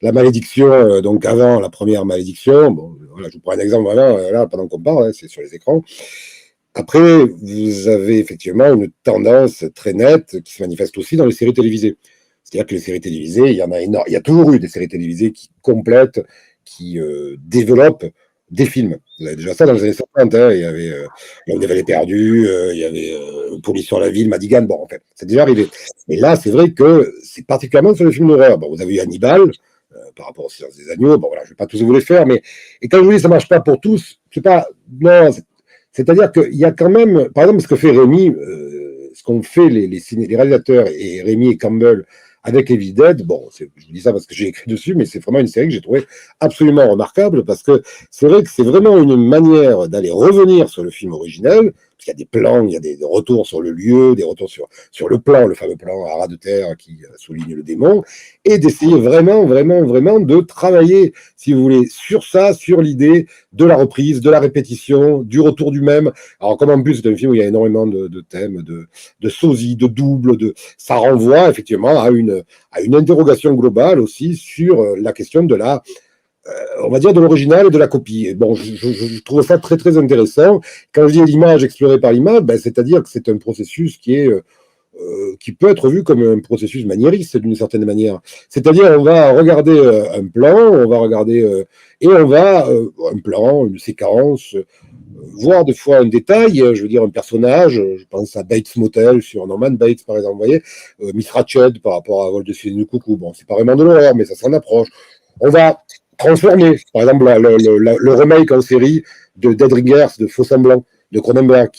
S3: la malédiction, donc avant la première malédiction. Bon, voilà, je vous prends un exemple vraiment, là, pendant qu'on parle, hein, c'est sur les écrans. Après, vous avez effectivement une tendance très nette qui se manifeste aussi dans les séries télévisées. C'est-à-dire que les séries télévisées, il y en a énormément. Il y a toujours eu des séries télévisées qui complètent, qui développent des films. Vous avez déjà ça dans les années 50. Hein. Il y avait On avait les perdus, il y avait Police sur la ville, Madigan. Bon, en fait, c'est déjà arrivé. Mais là, c'est vrai que c'est particulièrement sur les films d'horreur. Bon, vous avez eu Hannibal, par rapport au Silence des agneaux. Bon, voilà, je ne vais pas tous vous les faire, mais et quand je vous dis ça ne marche pas pour tous, c'est pas. Non, c'est-à-dire qu'il y a quand même, par exemple, ce que fait Rémi, ce qu'ont fait les réalisateurs et Rémi et Campbell avec Evil Dead, bon, je vous dis ça parce que j'ai écrit dessus, mais c'est vraiment une série que j'ai trouvée absolument remarquable parce que c'est vrai que c'est vraiment une manière d'aller revenir sur le film originel, qu'il y a des plans, il y a des retours sur le lieu, des retours sur le plan, le fameux plan à ras de terre qui souligne le démon, et d'essayer vraiment de travailler, si vous voulez, sur ça, sur l'idée de la reprise, de la répétition, du retour du même. Alors comme en plus c'est un film où il y a énormément de thèmes, de sosie, de double, ça renvoie effectivement à une interrogation globale aussi sur la question de la on va dire de l'original et de la copie. Et bon, je trouve ça très très intéressant. Quand je dis l'image explorée par l'image, ben, c'est-à-dire que c'est un processus qui peut être vu comme un processus maniériste d'une certaine manière. C'est-à-dire on va regarder un plan, on va regarder et on va un plan, une séquence, voir des fois un détail, je veux dire un personnage, je pense à Bates Motel sur Norman Bates par exemple, vous voyez, Miss Ratched par rapport à Vol de Ciel du Coucou. Bon, c'est pas vraiment de l'horreur, mais ça s'en approche. On va transformer, par exemple, le remake en série de Dead Ringers, de Faux Semblants, de Cronenberg,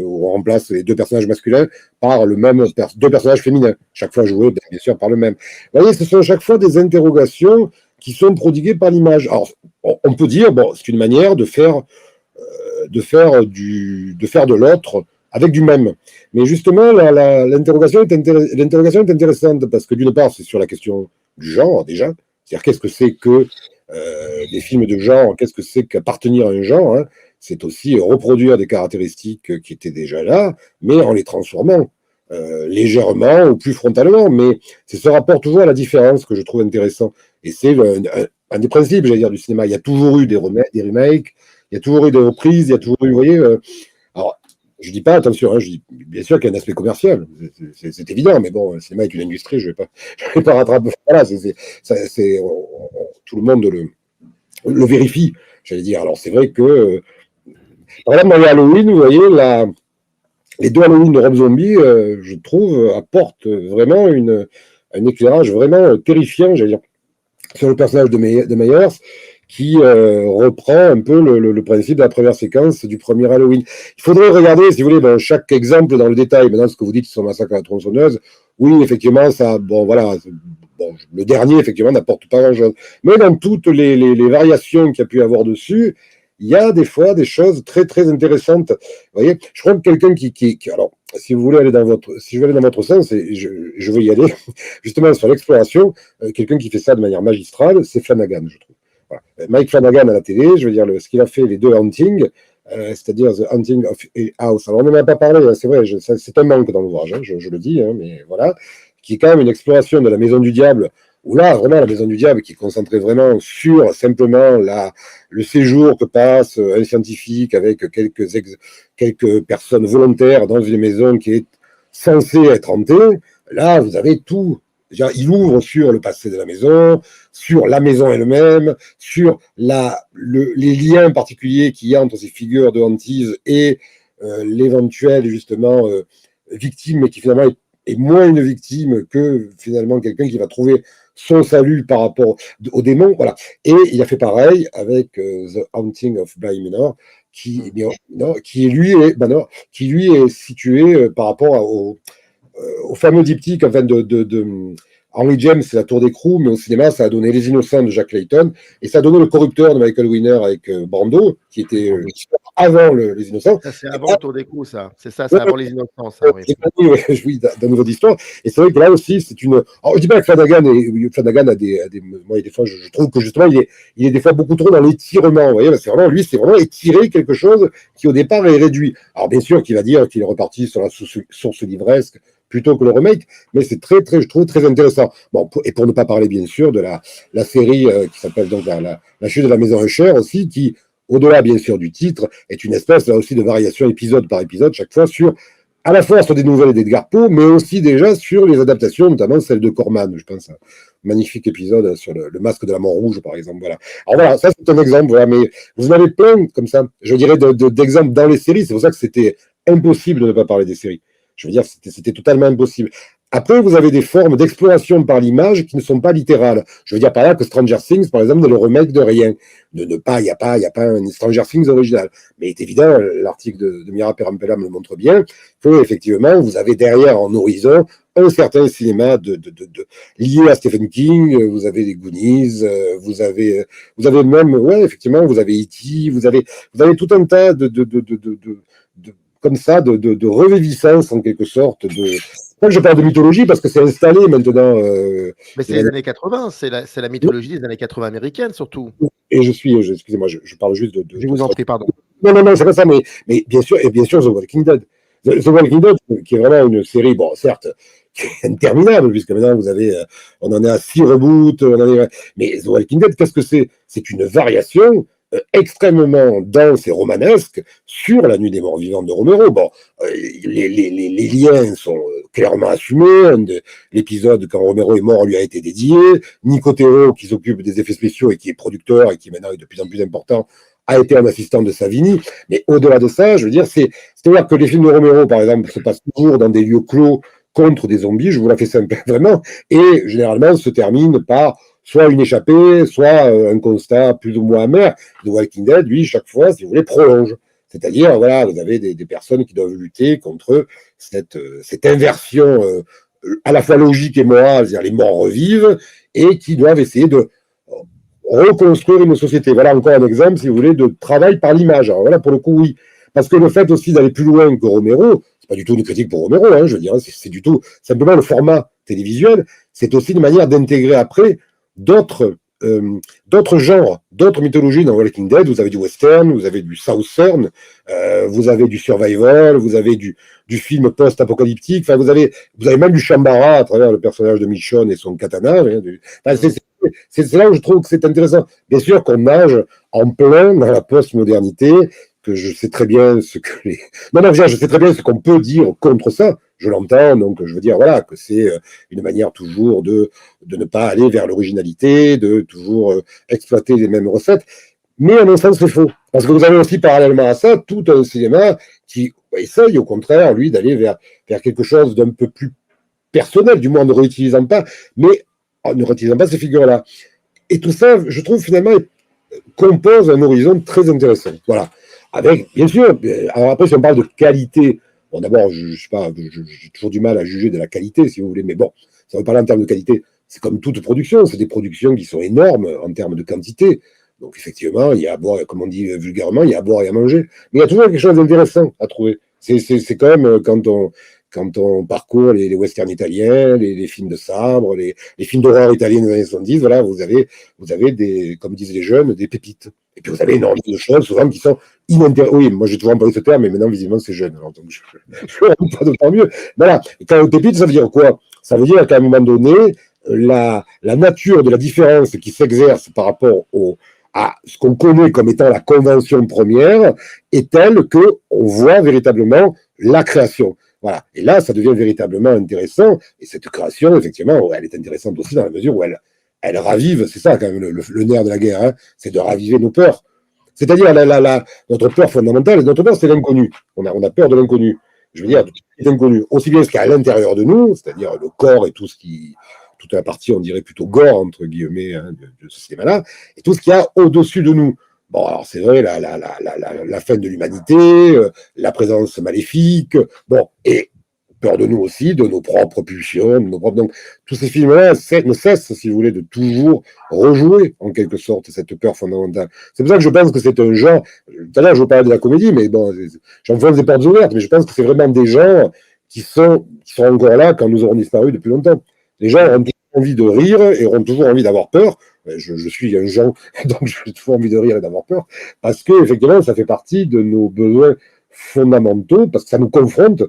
S3: où on remplace les deux personnages masculins par deux personnages féminins, chaque fois joués, bien sûr, par le même. Vous voyez, ce sont à chaque fois des interrogations qui sont prodiguées par l'image. Alors, on peut dire, bon, c'est une manière de faire de l'autre avec du même. Mais justement, l'interrogation est intéressante parce que d'une part, c'est sur la question du genre, déjà. C'est-à-dire, qu'est-ce que c'est que les films de genre, qu'est-ce que c'est qu'appartenir à un genre, hein. C'est aussi reproduire des caractéristiques qui étaient déjà là, mais en les transformant légèrement ou plus frontalement. Mais c'est ce rapport toujours à la différence que je trouve intéressant. Et c'est un des principes, j'allais dire, du cinéma. Il y a toujours eu des remakes, il y a toujours eu des reprises, il y a toujours eu, vous voyez... alors, je dis pas, attention, hein, je dis bien sûr qu'il y a un aspect commercial, c'est évident, mais bon, le cinéma est une industrie, je vais pas rattraper. Voilà, tout le monde le vérifie, j'allais dire. Alors, c'est vrai que, par exemple, dans les Halloween, vous voyez, les deux Halloween de Rob Zombie, je trouve, apportent vraiment un éclairage vraiment terrifiant, j'allais dire, sur le personnage de Myers, qui reprend un peu le principe de la première séquence du premier Halloween. Il faudrait regarder, si vous voulez, chaque exemple dans le détail. Maintenant, ce que vous dites sur Massacre à la tronçonneuse, oui, effectivement, ça, bon, voilà, bon, le dernier, effectivement, n'apporte pas grand-chose. Mais dans toutes les variations qu'il y a pu avoir dessus, il y a des fois des choses très, très intéressantes. Vous voyez, je crois que quelqu'un qui alors, si vous voulez aller si je veux aller dans votre sens, et je veux y aller, justement, sur l'exploration, quelqu'un qui fait ça de manière magistrale, c'est Flanagan, je trouve. Voilà. Mike Flanagan à la télé, je veux dire, ce qu'il a fait, les deux Haunting, c'est-à-dire The Haunting of Hill House. Alors, on n'en a pas parlé, hein, c'est vrai, c'est un manque dans l'ouvrage, hein, je le dis, hein, mais voilà, qui est quand même une exploration de la Maison du Diable, où là, vraiment, la Maison du Diable qui est concentrée vraiment sur simplement le séjour que passe un scientifique avec quelques personnes volontaires dans une maison qui est censée être hantée. Là, vous avez tout. Déjà, il ouvre sur le passé de la maison, sur la maison elle-même, sur les liens particuliers qu'il y a entre ces figures de hantise et l'éventuelle, justement, victime, mais qui finalement est moins une victime que finalement quelqu'un qui va trouver son salut par rapport au démon. Voilà. Et il a fait pareil avec The Haunting of Bly Manor, qui lui est situé par rapport au fameux diptyque, enfin, de Henry James, c'est La Tour d'Écrou, mais au cinéma, ça a donné Les Innocents de Jack Clayton, et ça a donné Le Corrupteur de Michael Winner avec Brando, qui était avant Les Innocents.
S2: Ça, c'est avant Le Tour d'Écrou, ça. C'est ça, c'est avant Les Innocents, ça, oui.
S3: Oui, d'un nouveau d'histoire. Et c'est vrai que là aussi, c'est une... Alors, je dis pas que Flanagan a des... Moi, des fois, je trouve que justement, il est des fois beaucoup trop dans l'étirement, vous voyez, parce que vraiment, lui, c'est vraiment étirer quelque chose qui, au départ, est réduit. Alors, bien sûr, qu'il va dire qu'il est reparti sur la source livresque, plutôt que le remake, mais c'est très, très, je trouve, très intéressant. Bon, et pour ne pas parler, bien sûr, de la série qui s'appelle donc la chute de la maison Usher aussi, qui, au-delà, bien sûr, du titre, est une espèce, là aussi, de variation épisode par épisode, chaque fois, à la fois sur des nouvelles d'Edgar Poe, mais aussi déjà sur les adaptations, notamment celle de Corman, je pense, un magnifique épisode sur le masque de la mort rouge, par exemple, voilà. Alors voilà, ça c'est un exemple, voilà, mais vous en avez plein, comme ça, je dirais, d'exemples dans les séries, c'est pour ça que c'était impossible de ne pas parler des séries. Je veux dire, c'était totalement impossible. Après, vous avez des formes d'exploration par l'image qui ne sont pas littérales. Je veux dire par là que Stranger Things, par exemple, n'est le remake de rien. Il n'y a pas un Stranger Things original. Mais c'est évident, l'article de Mira Perampella me le montre bien, que effectivement, vous avez derrière en horizon un certain cinéma lié à Stephen King. Vous avez les Goonies, vous avez même, ouais, effectivement, vous avez E.T., vous avez tout un tas comme ça de reviviscence en quelque sorte. Moi, je parle de mythologie parce que c'est installé maintenant.
S2: Mais c'est les années 80, c'est la mythologie des années 80 américaines surtout.
S3: Et excusez-moi, je parle juste
S2: Je vous en prie, pardon.
S3: Non, c'est pas ça, mais bien sûr, The Walking Dead. The Walking Dead, qui est vraiment une série, bon, certes, qui est interminable, puisque maintenant on en est à 6 reboots, mais The Walking Dead, qu'est-ce que c'est? C'est une variation extrêmement dense et romanesque sur La Nuit des Morts Vivants de Romero. Bon, les liens sont clairement assumés. L'épisode, quand Romero est mort, lui a été dédié. Nicotero, qui s'occupe des effets spéciaux et qui est producteur et qui maintenant est de plus en plus important, a été un assistant de Savini. Mais au-delà de ça, je veux dire, c'est-à-dire que les films de Romero, par exemple, se passent toujours dans des lieux clos contre des zombies, je vous la fais simple, vraiment, et généralement se terminent par soit une échappée, soit un constat plus ou moins amer. The Walking Dead, lui, chaque fois, si vous voulez, prolonge. C'est-à-dire, voilà, vous avez des personnes qui doivent lutter contre cette inversion à la fois logique et morale, c'est-à-dire les morts revivent, et qui doivent essayer de reconstruire une société. Voilà encore un exemple, si vous voulez, de travail par l'image. Alors voilà, pour le coup, oui. Parce que le fait aussi d'aller plus loin que Romero, c'est pas du tout une critique pour Romero, hein, je veux dire, c'est du tout simplement le format télévisuel, c'est aussi une manière d'intégrer après d'autres genres, d'autres mythologies dans Walking Dead. Vous avez du western, vous avez du southern, vous avez du survival, vous avez du film post-apocalyptique, enfin vous avez même du Shambhala à travers le personnage de Michonne et son katana. Enfin, c'est là où je trouve que c'est intéressant. Bien sûr qu'on nage en plein dans la post-modernité, que je sais très bien ce que les... Non, je sais très bien ce qu'on peut dire contre ça, je l'entends, donc je veux dire, voilà, que c'est une manière toujours de ne pas aller vers l'originalité, de toujours exploiter les mêmes recettes, mais à mon sens, c'est faux. Parce que vous avez aussi, parallèlement à ça, tout un cinéma qui essaye, au contraire, lui, d'aller vers quelque chose d'un peu plus personnel, du moins en ne réutilisant pas, mais en ne réutilisant pas ces figures-là. Et tout ça, je trouve, finalement, compose un horizon très intéressant. Voilà. Avec, bien sûr, alors après, si on parle de qualité, bon, d'abord, je sais pas, j'ai toujours du mal à juger de la qualité, si vous voulez, mais bon, ça veut parler en termes de qualité, c'est comme toute production, c'est des productions qui sont énormes en termes de quantité. Donc, effectivement, il y a à boire, comme on dit vulgairement, il y a à boire et à manger. Mais il y a toujours quelque chose d'intéressant à trouver. C'est quand même, quand on parcourt les westerns italiens, les films de sabre, les films d'horreur italiens des années 70, voilà, vous avez des, comme disent les jeunes, des pépites. Et puis vous avez énormément de choses, souvent, qui sont inintéressantes. Oui, moi j'ai toujours employé ce terme, mais maintenant, visiblement, c'est jeune. Alors, donc, je ne pas d'autant mieux. Voilà. Et quand pépite, ça veut dire quoi? Ça veut dire qu'à un moment donné, la nature de la différence qui s'exerce par rapport à ce qu'on connaît comme étant la convention première est telle qu'on voit véritablement la création. Voilà. Et là, ça devient véritablement intéressant. Et cette création, effectivement, elle est intéressante aussi dans la mesure où elle ravive, c'est ça quand même le nerf de la guerre, hein, c'est de raviver nos peurs. C'est-à-dire notre peur fondamentale, notre peur, c'est l'inconnu. On a peur de l'inconnu. Je veux dire, l'inconnu, aussi bien ce qu'il y a à l'intérieur de nous, c'est-à-dire le corps et toute la partie, on dirait plutôt gore, entre guillemets, hein, de ce cinéma-là, et tout ce qu'il y a au-dessus de nous. Bon, alors c'est vrai, la fin de l'humanité, la présence maléfique, bon, et peur de nous aussi, de nos propres pulsions, donc tous ces films-là ne cessent, si vous voulez, de toujours rejouer, en quelque sorte, cette peur fondamentale. C'est pour ça que je pense que c'est un genre, tout à l'heure je vous parlais de la comédie, mais bon, j'enfonce des portes ouvertes, mais je pense que c'est vraiment des genres qui sont encore là quand nous aurons disparu depuis longtemps. Les gens auront toujours envie de rire et auront toujours envie d'avoir peur. Je suis un genre, donc j'ai toujours envie de rire et d'avoir peur, parce que effectivement, ça fait partie de nos besoins fondamentaux, parce que ça nous confronte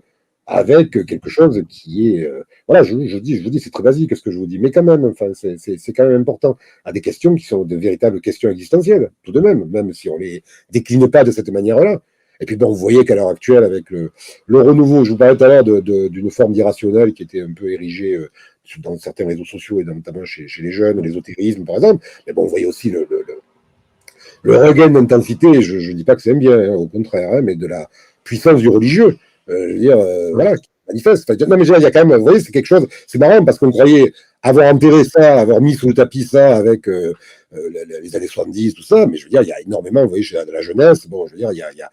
S3: avec quelque chose qui est... voilà, je vous dis, c'est très basique ce que je vous dis, mais quand même, enfin, c'est quand même important, à des questions qui sont de véritables questions existentielles, tout de même si on les décline pas de cette manière-là. Et puis bon, vous voyez qu'à l'heure actuelle, avec le renouveau, je vous parlais tout à l'heure d'une forme d'irrationnel qui était un peu érigée dans certains réseaux sociaux, et notamment chez les jeunes, l'ésotérisme par exemple, mais bon, vous voyez aussi le regain d'intensité, je ne dis pas que c'est un bien, hein, au contraire, hein, mais de la puissance du religieux. Je veux dire, voilà, qui manifeste. Enfin, non, mais il y a quand même, vous voyez, c'est quelque chose, c'est marrant parce qu'on croyait avoir enterré ça, avoir mis sous le tapis ça avec les années 70, tout ça, mais je veux dire, il y a énormément, vous voyez, chez la jeunesse, bon, je veux dire, il y a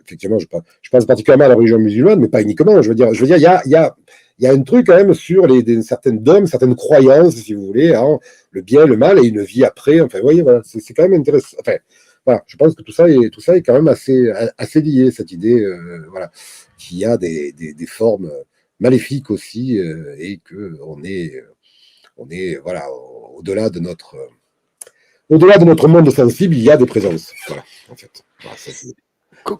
S3: effectivement, je pense particulièrement à la religion musulmane, mais pas uniquement, je veux dire, il y a un truc quand même sur certaines dogmes, certaines croyances, si vous voulez, hein, le bien, le mal et une vie après, enfin, vous voyez, voilà, c'est quand même intéressant. Enfin, voilà, je pense que tout ça est quand même assez lié, cette idée, voilà, qu'il y a des formes maléfiques aussi, et que on est voilà, au-delà de notre monde sensible, il y a des présences. Voilà, en fait. Voilà,
S2: Quand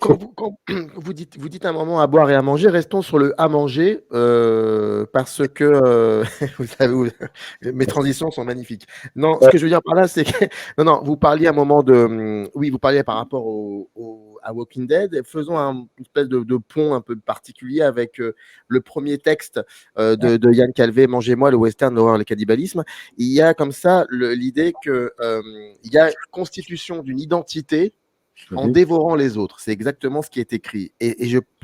S2: vous dites un moment à boire et à manger, restons sur le à manger, parce que vous savez, mes transitions sont magnifiques. Non, ce que je veux dire par là, c'est que non, vous parliez à un moment de, oui, vous parliez par rapport à Walking Dead. Faisons une espèce de pont un peu particulier avec le premier texte de Yann Calvé, Mangez-moi, le western, l'horreur, le cannibalisme. Il y a comme ça l'idée que il y a constitution d'une identité en dévorant les autres. C'est exactement ce qui est écrit.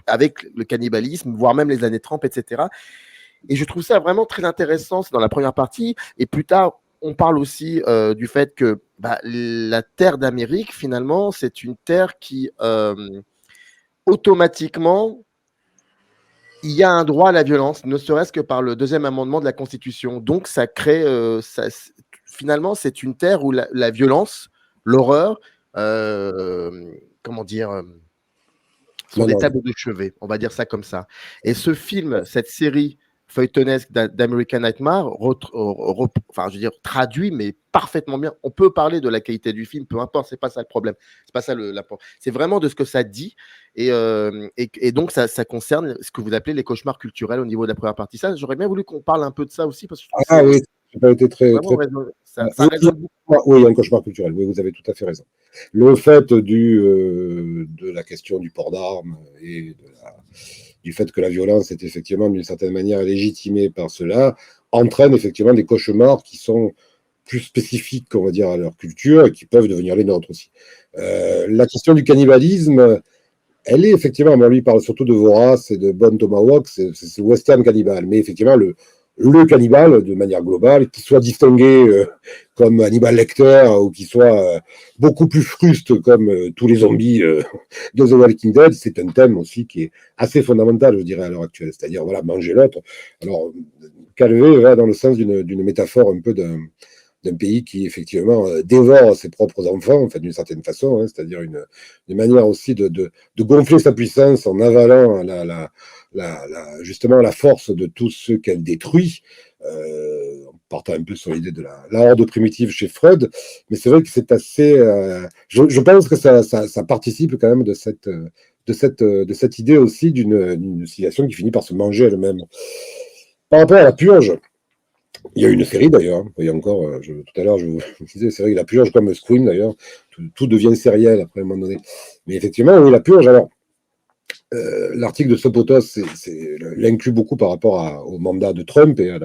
S2: Avec le cannibalisme, voire même les années 30, etc. Et je trouve ça vraiment très intéressant. C'est dans la première partie. Et plus tard, on parle aussi du fait que la terre d'Amérique, finalement, c'est une terre qui, automatiquement, il y a un droit à la violence, ne serait-ce que par le deuxième amendement de la Constitution. Donc, ça crée, finalement, c'est une terre où la violence, l'horreur, comment dire, sont des tables de chevet, on va dire ça comme ça. Et ce film, cette série feuilletonesque d'American Nightmare, enfin, je veux dire, traduit, mais parfaitement bien. On peut parler de la qualité du film, peu importe, c'est pas ça le problème. C'est pas ça c'est vraiment de ce que ça dit. Et donc, ça concerne ce que vous appelez les cauchemars culturels au niveau de la première partie. Ça, j'aurais bien voulu qu'on parle un peu de ça aussi, parce que je trouve
S3: oui, ça n'a pas été très.
S2: Ça résonne beaucoup.
S3: Oui, il y a un cauchemar culturel. Oui, vous avez tout à fait raison. Le fait de la question du port d'armes et du fait que la violence est effectivement d'une certaine manière légitimée par cela entraîne effectivement des cauchemars qui sont plus spécifiques, on va dire, à leur culture et qui peuvent devenir les nôtres aussi. La question du cannibalisme, elle est effectivement, lui parle surtout de Vorace et de Bone Tomahawk, c'est le western cannibale, mais effectivement, le cannibale, de manière globale, qu'il soit distingué comme Hannibal Lecter ou qu'il soit beaucoup plus fruste comme tous les zombies de The Walking Dead, c'est un thème aussi qui est assez fondamental, je dirais, à l'heure actuelle. C'est-à-dire, voilà, manger l'autre. Alors, Calvé va dans le sens d'une métaphore un peu d'un pays qui, effectivement, dévore ses propres enfants, en fait, d'une certaine façon, hein, c'est-à-dire une manière aussi de gonfler sa puissance en avalant justement la force de tout ce qu'elle détruit, en partant un peu sur l'idée de la horde primitive chez Freud, mais c'est vrai que c'est assez... je pense que ça participe quand même de cette idée aussi d'une civilisation qui finit par se manger elle-même. Par rapport à la purge, il y a une série d'ailleurs, et encore, tout à l'heure je vous disais, c'est vrai que la purge, comme Scream d'ailleurs, tout devient sériel après un moment donné. Mais effectivement, oui, la purge, alors, l'article de Sopotos l'inclut beaucoup par rapport au mandat de Trump et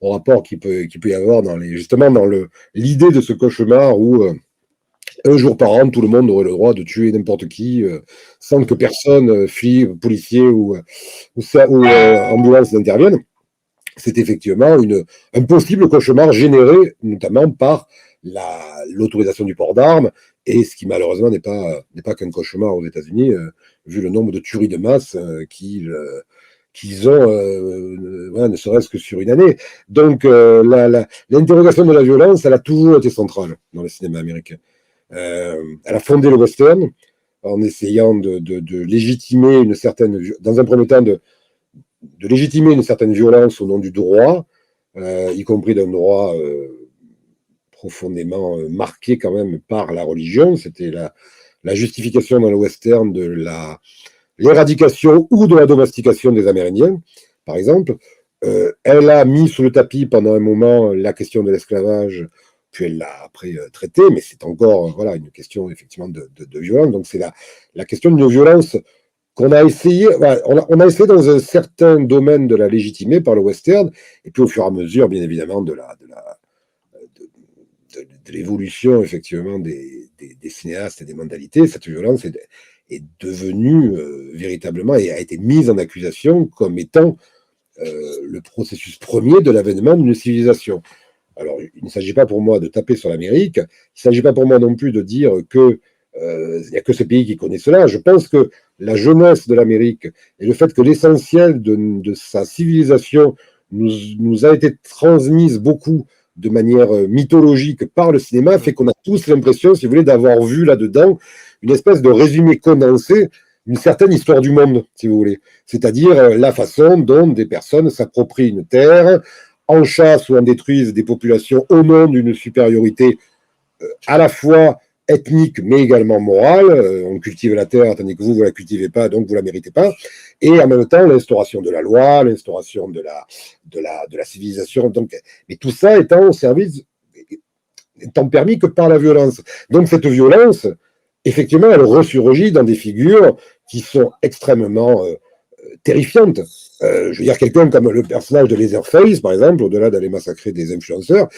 S3: au rapport qu'il peut y avoir justement dans l'idée de ce cauchemar où un jour par an, tout le monde aurait le droit de tuer n'importe qui sans que personne, flic, policier ou ambulance n'intervienne. C'est effectivement un possible cauchemar généré notamment par l'autorisation du port d'armes, et ce qui malheureusement n'est pas qu'un cauchemar aux États-Unis, vu le nombre de tueries de masse qu'ils ont, ne serait-ce que sur une année. Donc l'interrogation de la violence, elle a toujours été centrale dans le cinéma américain. Elle a fondé le western en essayant de légitimer une certaine, dans un premier temps, de légitimer une certaine violence au nom du droit, y compris d'un droit profondément marqué quand même par la religion. C'était la justification dans le western de l'éradication ou de la domestication des Amérindiens, par exemple. Elle a mis sous le tapis pendant un moment la question de l'esclavage, puis elle l'a après traitée, mais c'est encore voilà, une question effectivement de violence. Donc c'est la question d'une violence qu'on a essayé, voilà, on a essayé dans un certain domaine de la légitimer par le western, et puis au fur et à mesure, bien évidemment, de l'évolution effectivement des cinéastes et des mentalités, cette violence est devenue véritablement et a été mise en accusation comme étant le processus premier de l'avènement d'une civilisation. Alors, il ne s'agit pas pour moi de taper sur l'Amérique, il ne s'agit pas pour moi non plus de dire que il n'y a que ce pays qui connaît cela. Je pense que la jeunesse de l'Amérique et le fait que l'essentiel de sa civilisation nous a été transmise beaucoup de manière mythologique par le cinéma fait qu'on a tous l'impression, si vous voulez, d'avoir vu là-dedans une espèce de résumé condensé d'une certaine histoire du monde, si vous voulez. C'est-à-dire la façon dont des personnes s'approprient une terre, en chassent ou en détruisent des populations au nom d'une supériorité à la fois ethnique mais également morale. On cultive la terre tandis que vous la cultivez pas, donc vous la méritez pas. Et en même temps, l'instauration de la loi, l'instauration de la civilisation. Donc, mais tout ça étant au service, étant permis que par la violence. Donc cette violence, effectivement, elle ressurgit dans des figures qui sont extrêmement terrifiante. Je veux dire, quelqu'un comme le personnage de Leatherface, par exemple, au-delà d'aller massacrer des influenceurs,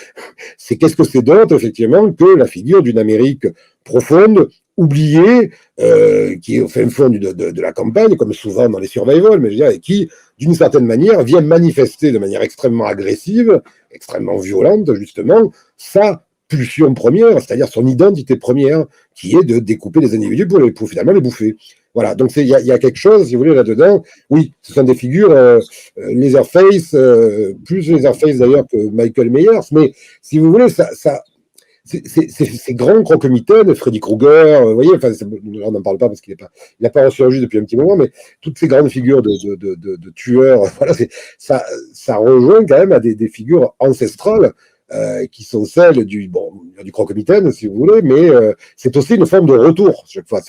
S3: qu'est-ce que c'est d'autre, effectivement, que la figure d'une Amérique profonde, oubliée, qui est au fin fond de la campagne, comme souvent dans les survival, mais je veux dire, et qui, d'une certaine manière, vient manifester de manière extrêmement agressive, extrêmement violente, justement, sa pulsion première, c'est-à-dire son identité première, qui est de découper des individus pour finalement les bouffer. Voilà, donc il y a quelque chose, si vous voulez, là-dedans. Oui, ce sont des figures Leatherface, plus Leatherface d'ailleurs que Michael Myers, mais si vous voulez, ces grands croque-mitaines, Freddy Krueger, vous voyez, enfin, on n'en parle pas parce qu'il n'a pas ressurgi depuis un petit moment, mais toutes ces grandes figures de tueurs, voilà, ça rejoint quand même à des figures ancestrales qui sont celles du croque-mitaine, si vous voulez, mais c'est aussi une forme de retour, chaque fois.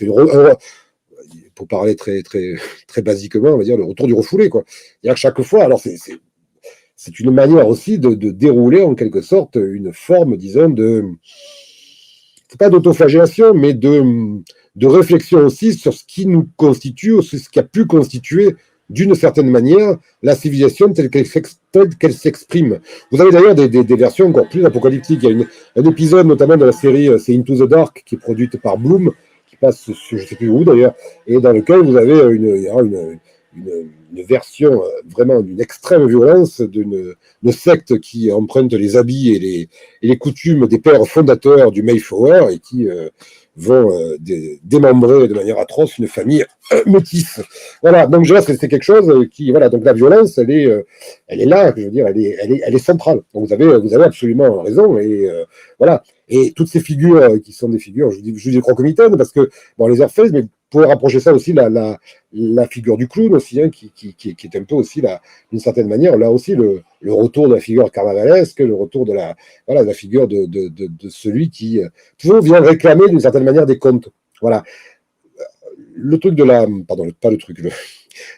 S3: Pour parler très, très, très basiquement, on va dire le retour du refoulé, quoi. C'est-à-dire que chaque fois, alors c'est une manière aussi de dérouler en quelque sorte une forme, disons, c'est pas d'autoflagellation, mais de réflexion aussi sur ce qui nous constitue, ou ce qui a pu constituer d'une certaine manière la civilisation telle qu'elle s'exprime. Vous avez d'ailleurs des versions encore plus apocalyptiques. Il y a un épisode notamment de la série c'est Into the Dark qui est produite par Bloom, passe sur je ne sais plus où d'ailleurs, et dans lequel vous avez une version vraiment d'une extrême violence d'une secte qui emprunte les habits et les coutumes des pères fondateurs du Mayflower et qui vont démembrer de manière atroce une famille métisse. Voilà, donc là, c'est quelque chose qui, voilà, donc la violence, elle est là, je veux dire, elle est centrale. Donc vous avez absolument raison, et voilà. Et toutes ces figures qui sont des figures, je dis croque-mitaines, parce que, bon, les Airface, mais pour rapprocher ça aussi, la figure du clown aussi, hein, qui est un peu aussi, d'une certaine manière, là aussi, le retour de la figure carnavalesque, le retour de la figure de celui qui toujours vient réclamer d'une certaine manière des comptes. Voilà. Le truc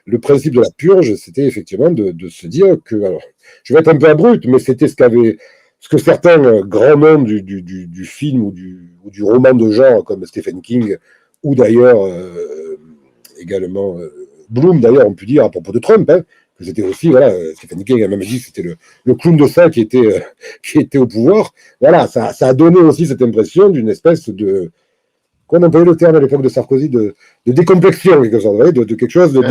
S3: le principe de la purge, c'était effectivement de se dire que, alors, je vais être un peu abrupt, mais c'était ce que certains grands noms du film ou du roman de genre, comme Stephen King, ou d'ailleurs également Bloom, d'ailleurs, on peut dire à propos de Trump, hein, que c'était aussi, voilà, Stephen King a même dit que c'était le clown de ça qui était au pouvoir. Voilà, ça a donné aussi cette impression d'une espèce de, qu'on employait le terme à l'époque de Sarkozy, de décomplexion, quelque sorte, de quelque chose de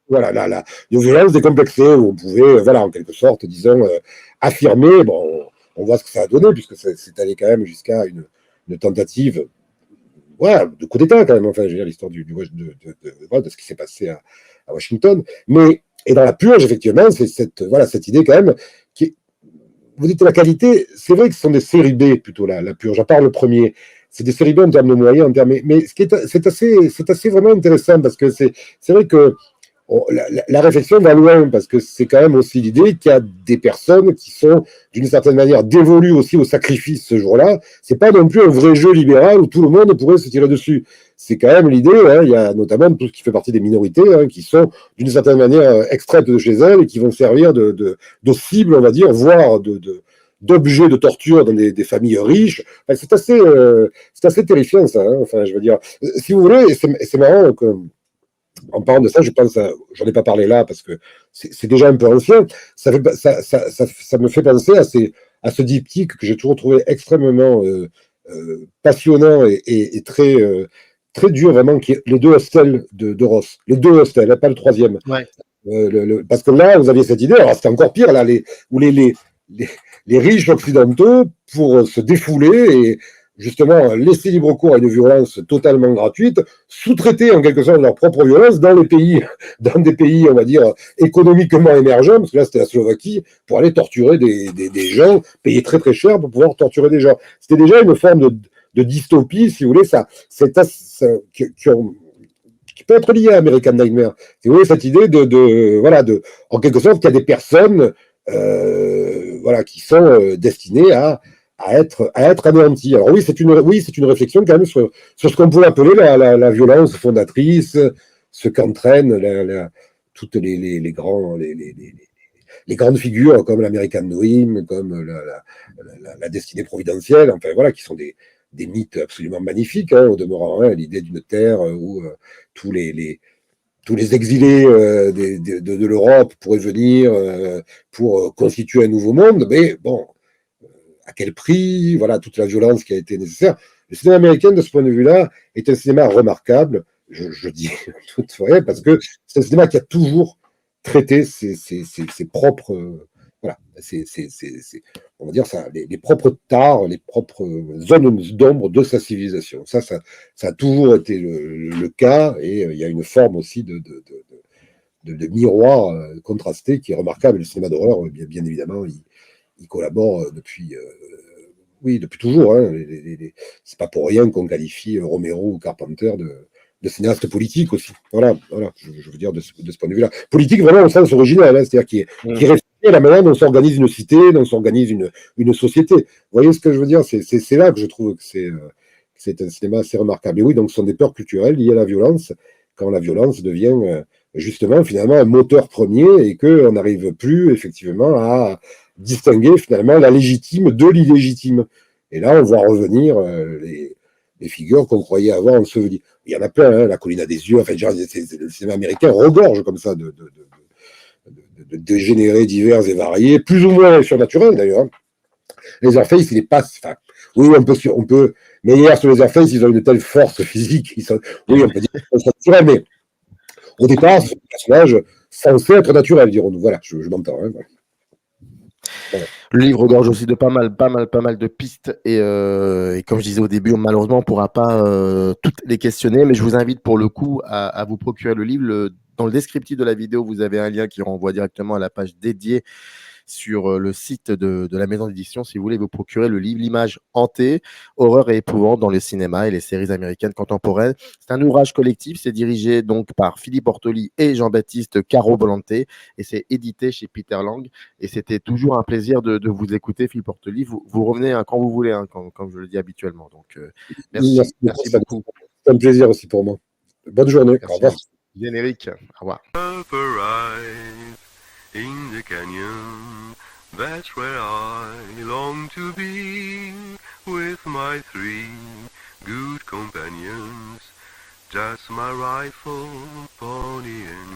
S3: voilà, une violence décomplexée, où on pouvait, voilà, en quelque sorte, disons, affirmer, bon, on voit ce que ça a donné, puisque c'est allé quand même jusqu'à une tentative, voilà, de coup d'État quand même, enfin, je veux dire, l'histoire de ce qui s'est passé à Washington. Mais, et dans la purge, effectivement, c'est cette idée quand même, vous dites la qualité, c'est vrai que ce sont des séries B plutôt, la purge, à part le premier. C'est des séries B en termes de moyens, mais c'est assez vraiment intéressant, parce que c'est vrai que la réflexion va loin, parce que c'est quand même aussi l'idée qu'il y a des personnes qui sont d'une certaine manière dévolues aussi au sacrifice ce jour-là. C'est pas non plus un vrai jeu libéral où tout le monde pourrait se tirer dessus. C'est quand même l'idée, hein, il y a notamment tout ce qui fait partie des minorités, hein, qui sont d'une certaine manière extraites de chez elles et qui vont servir de cible, on va dire, voire d'objets de torture dans des familles riches. Enfin, c'est assez terrifiant, ça, hein. Enfin, je veux dire, si vous voulez, et c'est marrant que, en parlant de ça, je pense, j'en ai pas parlé là parce que c'est déjà un peu ancien, ça me fait penser à ce diptyque que j'ai toujours trouvé extrêmement passionnant et très, très dur, vraiment, qui est les deux hostels de Ross. Les deux hostels, pas le troisième.
S2: Ouais.
S3: Parce que là, vous aviez cette idée, alors c'était encore pire, là, où les riches occidentaux, pour se défouler et justement laisser libre cours à une violence totalement gratuite, sous-traiter en quelque sorte leur propre violence dans des pays, on va dire, économiquement émergents, parce que là c'était la Slovaquie, pour aller torturer des gens, payer très très cher pour pouvoir torturer des gens. C'était déjà une forme de dystopie, si vous voulez, qui peut être lié à American Nightmare. Si vous voyez, cette idée en quelque sorte, qu'il y a des personnes qui sont destinées à être anéanties. Alors oui, c'est une réflexion quand même sur ce qu'on pourrait appeler la violence fondatrice, ce qu'entraînent toutes les grandes figures comme l'American Dream, comme la destinée providentielle, enfin voilà, qui sont des mythes absolument magnifiques, au demeurant, l'idée d'une terre où tous les exilés de l'Europe pourraient venir pour constituer un nouveau monde, mais bon, à quel prix, voilà, toute la violence qui a été nécessaire. Le cinéma américain, de ce point de vue-là, est un cinéma remarquable, je dis toutefois, parce que c'est un cinéma qui a toujours traité ses propres, on va dire ça, les propres tares, les propres zones d'ombre de sa civilisation. Ça a toujours été le cas, et il y a une forme aussi de miroir contrasté qui est remarquable. Le cinéma d'horreur, bien évidemment, il collabore depuis toujours. C'est pas pour rien qu'on qualifie Romero ou Carpenter de cinéaste politique aussi. Voilà, je veux dire de ce point de vue-là. Politique vraiment au sens original, c'est-à-dire qui réfléchit à la manière dont s'organise une cité, dont s'organise une société. Vous voyez ce que je veux dire? C'est là que je trouve que c'est un cinéma assez remarquable. Et oui, donc ce sont des peurs culturelles liées à la violence, quand la violence devient justement finalement un moteur premier et qu'on n'arrive plus effectivement à distinguer finalement la légitime de l'illégitime. Et là, on voit revenir les figures qu'on croyait avoir ensevelies. Il y en a plein, la colline à des yeux, enfin, le cinéma américain regorge comme ça de dégénérés divers et variés, plus ou moins surnaturels d'ailleurs. Leatherface, il est pas. Enfin, oui, on peut. Mais hier, sur Leatherface, ils ont une telle force physique. Oui, on peut dire qu'ils sont naturels, mais au départ, c'est un personnage censé être naturel, dirons-nous. Voilà, je m'entends. Voilà.
S2: Le livre regorge aussi de pas mal de pistes et comme je disais au début, malheureusement, on ne pourra pas toutes les questionner, mais je vous invite pour le coup à vous procurer le livre. Dans le descriptif de la vidéo, vous avez un lien qui renvoie directement à la page dédiée sur le site de la maison d'édition si vous voulez vous procurer le livre L'image hantée, horreur et épouvante dans le cinéma et les séries américaines contemporaines. C'est un ouvrage collectif, c'est dirigé donc par Philippe Ortoli et Jean-Baptiste Caro-Bolante et c'est édité chez Peter Lang. Et c'était toujours un plaisir de vous écouter, Philippe Ortoli. Vous revenez quand vous voulez, comme je le dis habituellement. Donc, merci beaucoup.
S3: C'est un plaisir aussi pour moi. Bonne journée.
S2: Merci. Au revoir. Générique. Au revoir.
S1: In the canyon, that's where I long to be, with my 3 good companions, just my rifle, pony and